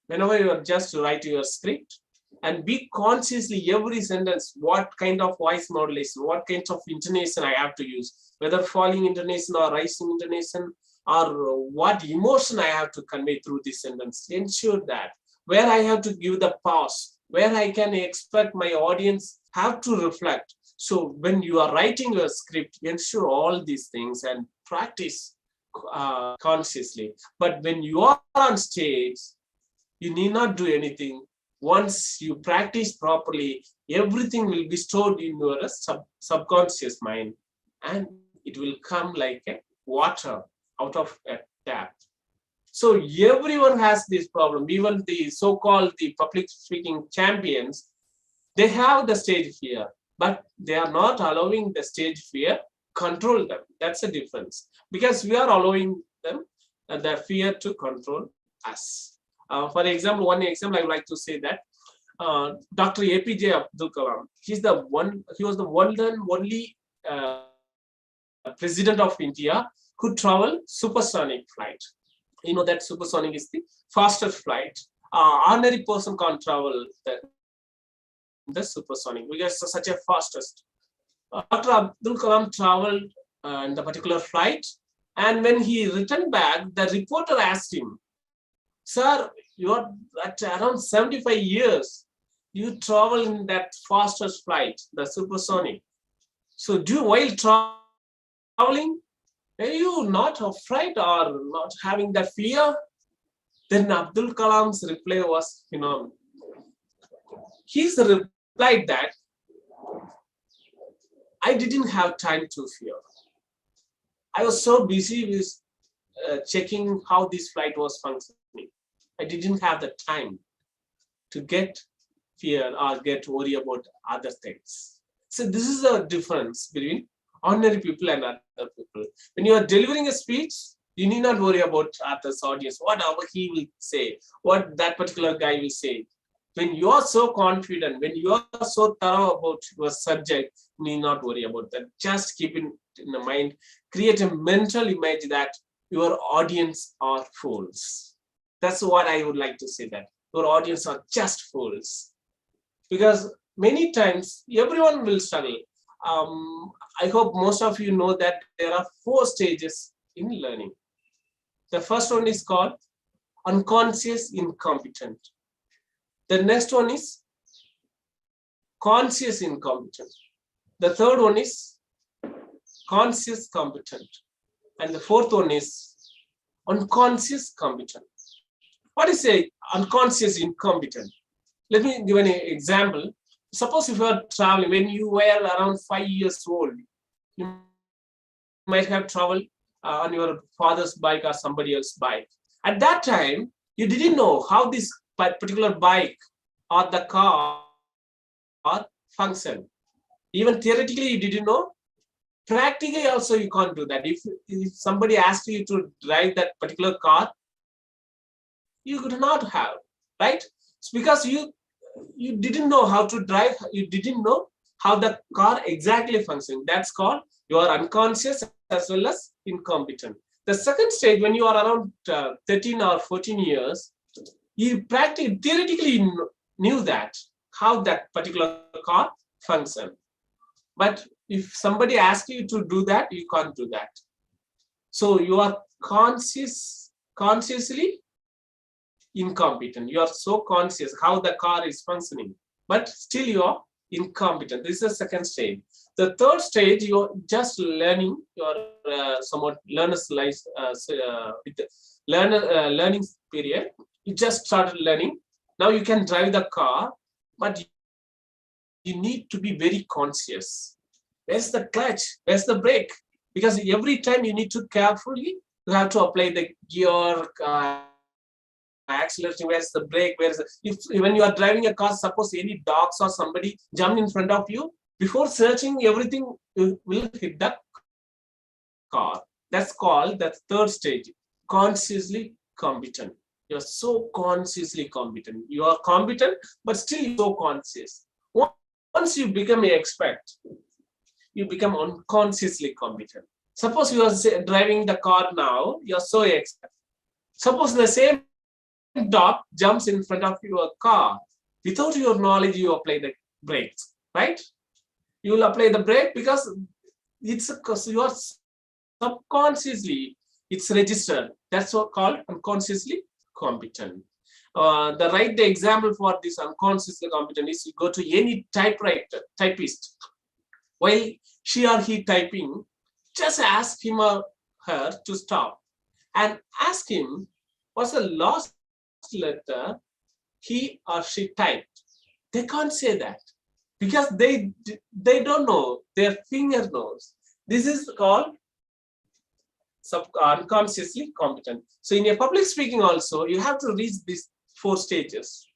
Whenever you are just write your script, and be consciously every sentence, what kind of voice modulation, what kind of intonation I have to use, whether falling intonation or rising intonation, or what emotion I have to convey through this sentence. Ensure that where I have to give the pause, where I can expect my audience have to reflect. So when you are writing your script, ensure all these things and practice consciously. But when you are on stage, you need not do anything. Once you practice properly, everything will be stored in your subconscious mind, and it will come like a water out of a tap. So everyone has this problem. Even the so-called the public speaking champions, they have the stage fear, but they are not allowing the stage fear control them. That's the difference, because we are allowing them the fear to control us. For example, one example I would like to say that Dr. APJ Abdul Kalam, he was the only president of India who traveled supersonic flight. You know that supersonic is the fastest flight. Ordinary person can't travel the supersonic because it's such a fastest. Dr. Abdul Kalam traveled in the particular flight, and when he returned back, the reporter asked him, "Sir, you are at around 75 years. You travel in that fastest flight, the supersonic. So while traveling, are you not afraid or not having that fear?" Then Abdul Kalam's reply was phenomenal. He replied that I didn't have time to fear. I was so busy with checking how this flight was functioning. I didn't have the time to get fear or get worried about other things. So this is the difference between ordinary people and other people. When you are delivering a speech, you need not worry about others' audience, whatever he will say, what that particular guy will say. When you are so confident, when you are so thorough about your subject, you need not worry about that. Just keep it in the mind, create a mental image that your audience are fools. That's what I would like to say, that your audience are just fools. Because many times everyone will struggle. I hope most of you know that there are 4 stages in learning. The first one is called unconscious incompetent. The next one is conscious incompetent. The third one is conscious competent. And the fourth one is unconscious competent. What is a unconscious incompetent? Let me give an example. Suppose if you are traveling, when you were around 5 years old, you might have traveled on your father's bike or somebody else's bike. At that time, you didn't know how this particular bike or the car function. Even theoretically, you didn't know. Practically also, you can't do that. If somebody asked you to drive that particular car, you could not have, right? It's because you didn't know how to drive. You didn't know how the car exactly functions. That's called you are unconscious as well as incompetent. The second stage, when you are around 13 or 14 years, you practically, theoretically knew that how that particular car functions. But if somebody asks you to do that, you can't do that. So you are consciously incompetent. You are so conscious how the car is functioning, but still you are incompetent. This is the second stage. The third stage, you're just learning. You're somewhat learner's life with the learning period. You just started learning. Now you can drive the car, but you need to be very conscious. Where's the clutch? Where's the brake? Because every time you need to carefully, you have to apply the gear, acceleration, where's the brake, when you are driving a car, suppose any dogs or somebody jump in front of you, before searching everything, you will hit the car. That's called the third stage, consciously competent. You're so consciously competent. You are competent, but still you're so conscious. Once you become an expert, you become unconsciously competent. Suppose you are driving the car now, you're so expert. Suppose the same dog jumps in front of your car. Without your knowledge, you apply the brakes, right? You will apply the brake because you are subconsciously, it's registered. That's what called unconsciously competent. The example for this unconsciously competent is you go to any typist. While she or he typing, just ask him or her to stop and ask him what's the last letter he or she typed. They can't say that because they don't know. Their finger knows. This is called unconsciously competent. So in a public speaking also, you have to reach these 4 stages.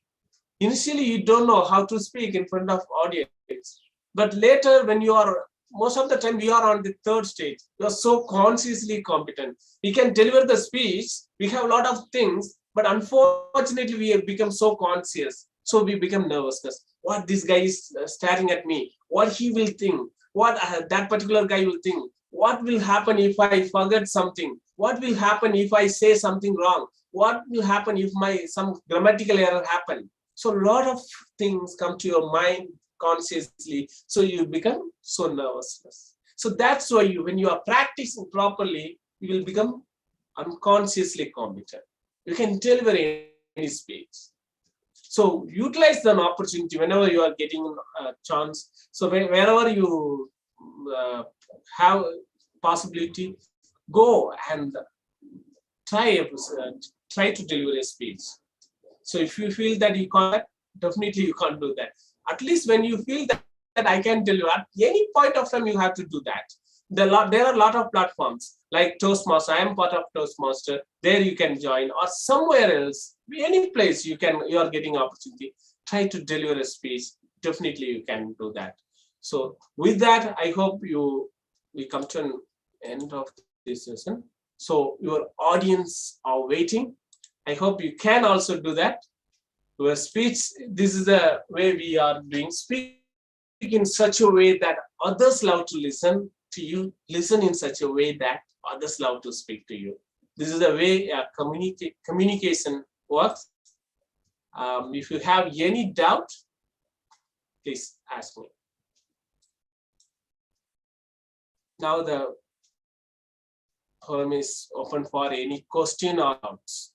Initially, you don't know how to speak in front of audience, but later when you are, most of the time we are on the third stage. You are so consciously competent. We can deliver the speech. We have a lot of things, but unfortunately we have become so conscious. So we become nervous. What this guy is staring at me, what he will think, what that particular guy will think, what will happen if I forget something, what will happen if I say something wrong, what will happen if some grammatical error happen. So a lot of things come to your mind consciously, so you become so nervous. So that's why when you are practicing properly, you will become unconsciously competent. You can deliver any speech. So utilize an opportunity whenever you are getting a chance. So wherever you have possibility, go and try to deliver a speech. So if you feel that you can't, definitely you can't do that. At least when you feel I can tell you at any point of time you have to do that. There are a lot of platforms like Toastmaster. I am part of Toastmaster. There you can join, or somewhere else, any place you are getting opportunity. Try to deliver a speech. Definitely you can do that. So with that, I hope we come to an end of this session. So your audience are waiting. I hope you can also do that. Your speech, this is the way we are doing. Speak in such a way that others love to listen to you. Listen in such a way that others love to speak to you. This is the way communication works. If you have any doubt, please ask me. Now the forum is open for any question or doubts.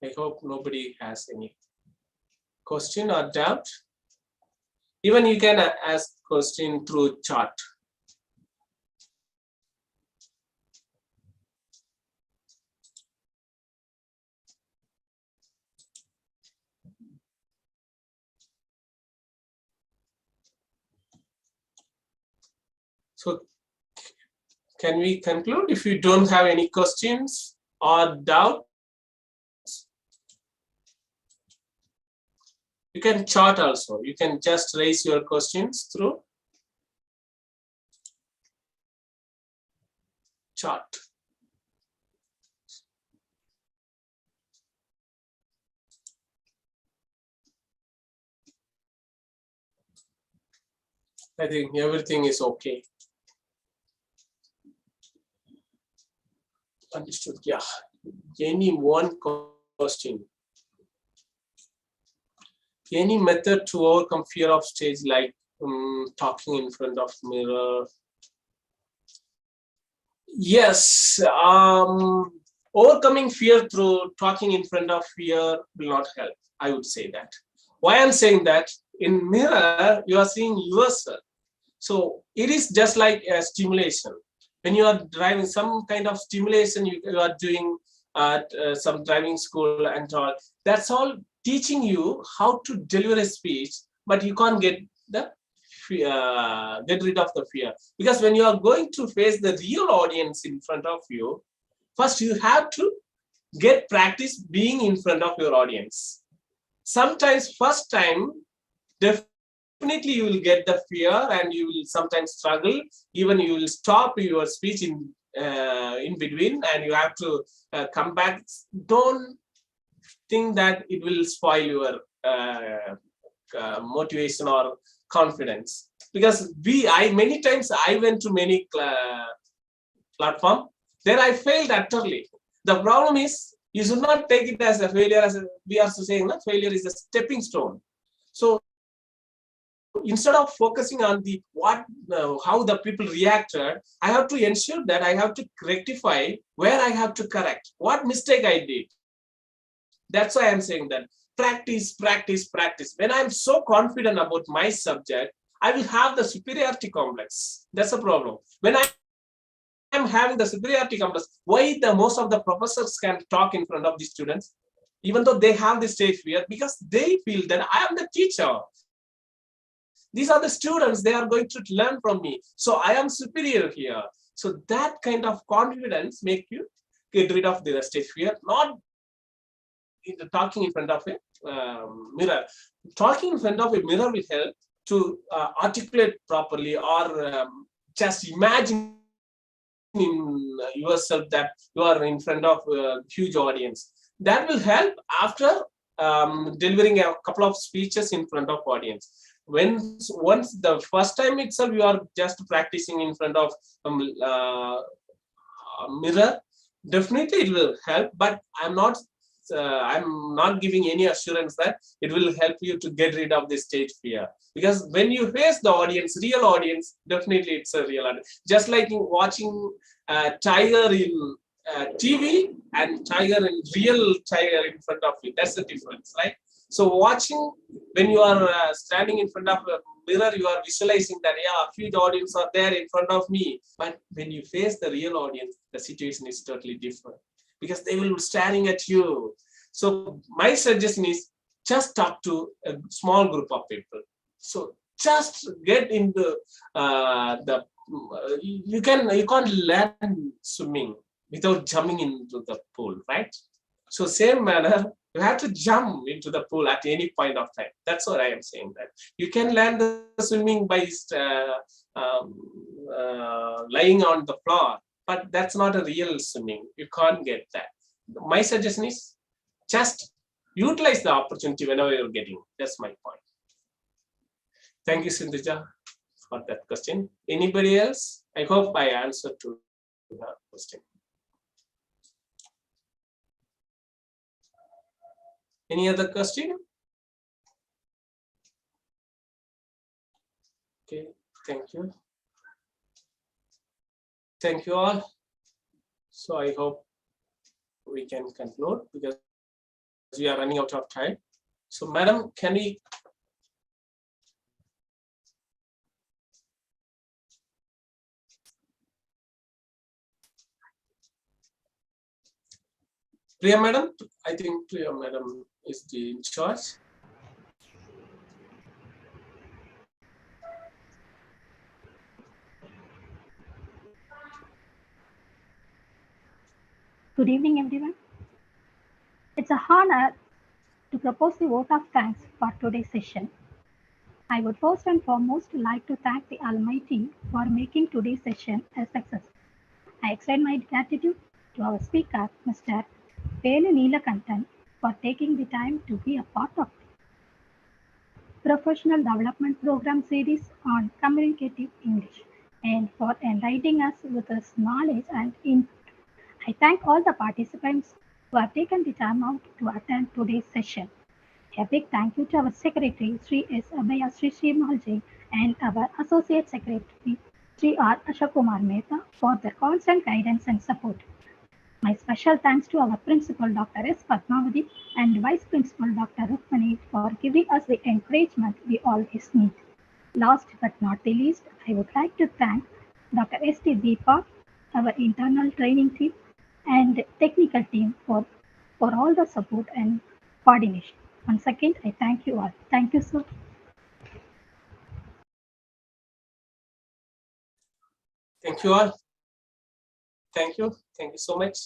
I hope nobody has any question or doubt. Even you can ask question through chat. So can we conclude? If you don't have any questions or doubts, you can chat also. You can just raise your questions through chat. I think everything is okay. Understood. Yeah. Any one question? Any method to overcome fear of stage, like talking in front of mirror? Yes. Overcoming fear through talking in front of fear will not help. I would say that. Why I'm saying that? In mirror, you are seeing yourself. So it is just like a stimulation. When you are driving, some kind of stimulation, you are doing some driving school and all. That's all teaching you how to deliver a speech, but you can't get rid of the fear. Because when you are going to face the real audience in front of you, first you have to get practice being in front of your audience. Sometimes first time, definitely you will get the fear and you will sometimes struggle. Even you will stop your speech in between and you have to come back. Don't think that it will spoil your motivation or confidence. Because many times I went to many platform, there I failed utterly. The problem is you should not take it as a failure. As we are saying, that failure is a stepping stone. So instead of focusing on the how the people reacted, I have to ensure that I have to rectify where I have to correct, what mistake I did. That's why I'm saying that practice, practice, practice. When I'm so confident about my subject, I will have the superiority complex. That's the problem. When I'm having the superiority complex, why most of the professors can talk in front of the students, even though they have the stage fear? Because they feel that I am the teacher. These are the students, they are going to learn from me. So I am superior here. So that kind of confidence make you get rid of the stage fear, not talking in front of a mirror. Talking in front of a mirror will help to articulate properly, or just imagine in yourself that you are in front of a huge audience. That will help after delivering a couple of speeches in front of audience. Once the first time itself you are just practicing in front of mirror, definitely it will help, but I'm not giving any assurance that it will help you to get rid of the stage fear. Because when you face the audience, real audience, definitely it's a real audience. Just like watching tiger in TV and tiger in real tiger in front of you, that's the difference, right? So watching, when you are standing in front of a mirror, you are visualizing that, yeah, huge audience are there in front of me. But when you face the real audience, the situation is totally different, because they will be staring at you. So my suggestion is just talk to a small group of people. So just get into you can't learn swimming without jumping into the pool, right? So same manner, you have to jump into the pool at any point of time. That's what I am saying, that you can learn the swimming by lying on the floor, but that's not a real swimming. You can't get that. My suggestion is just utilize the opportunity whenever you're getting. That's my point. Thank you, Sindhija, for that question. Anybody else? I hope I answered to the question. Any other question? Okay, thank you. Thank you all. So I hope we can conclude because we are running out of time. So, madam, can we? Priya madam, I think Priya madam is the in charge. Good evening, everyone. It's an honor to propose the vote of thanks for today's session. I would first and foremost like to thank the Almighty for making today's session a success. I extend my gratitude to our speaker, Mr. Venu Neelakantan, for taking the time to be a part of the Professional Development Program series on Communicative English and for enlightening us with his knowledge and input. I thank all the participants who have taken the time out to attend today's session. A big thank you to our Secretary, Sri S. Abhaya Sri Srimalji, and our Associate Secretary, Sri R. Ashakumar Mehta, for their constant guidance and support. My special thanks to our Principal, Dr. S. Padmavati, and Vice Principal, Dr. Rukmani, for giving us the encouragement we always need. Last but not the least, I would like to thank Dr. S. T. Deepa, our internal training team, and technical team for all the support and coordination. Once again, I thank you all. Thank you, sir. Thank you all. Thank you. Thank you so much.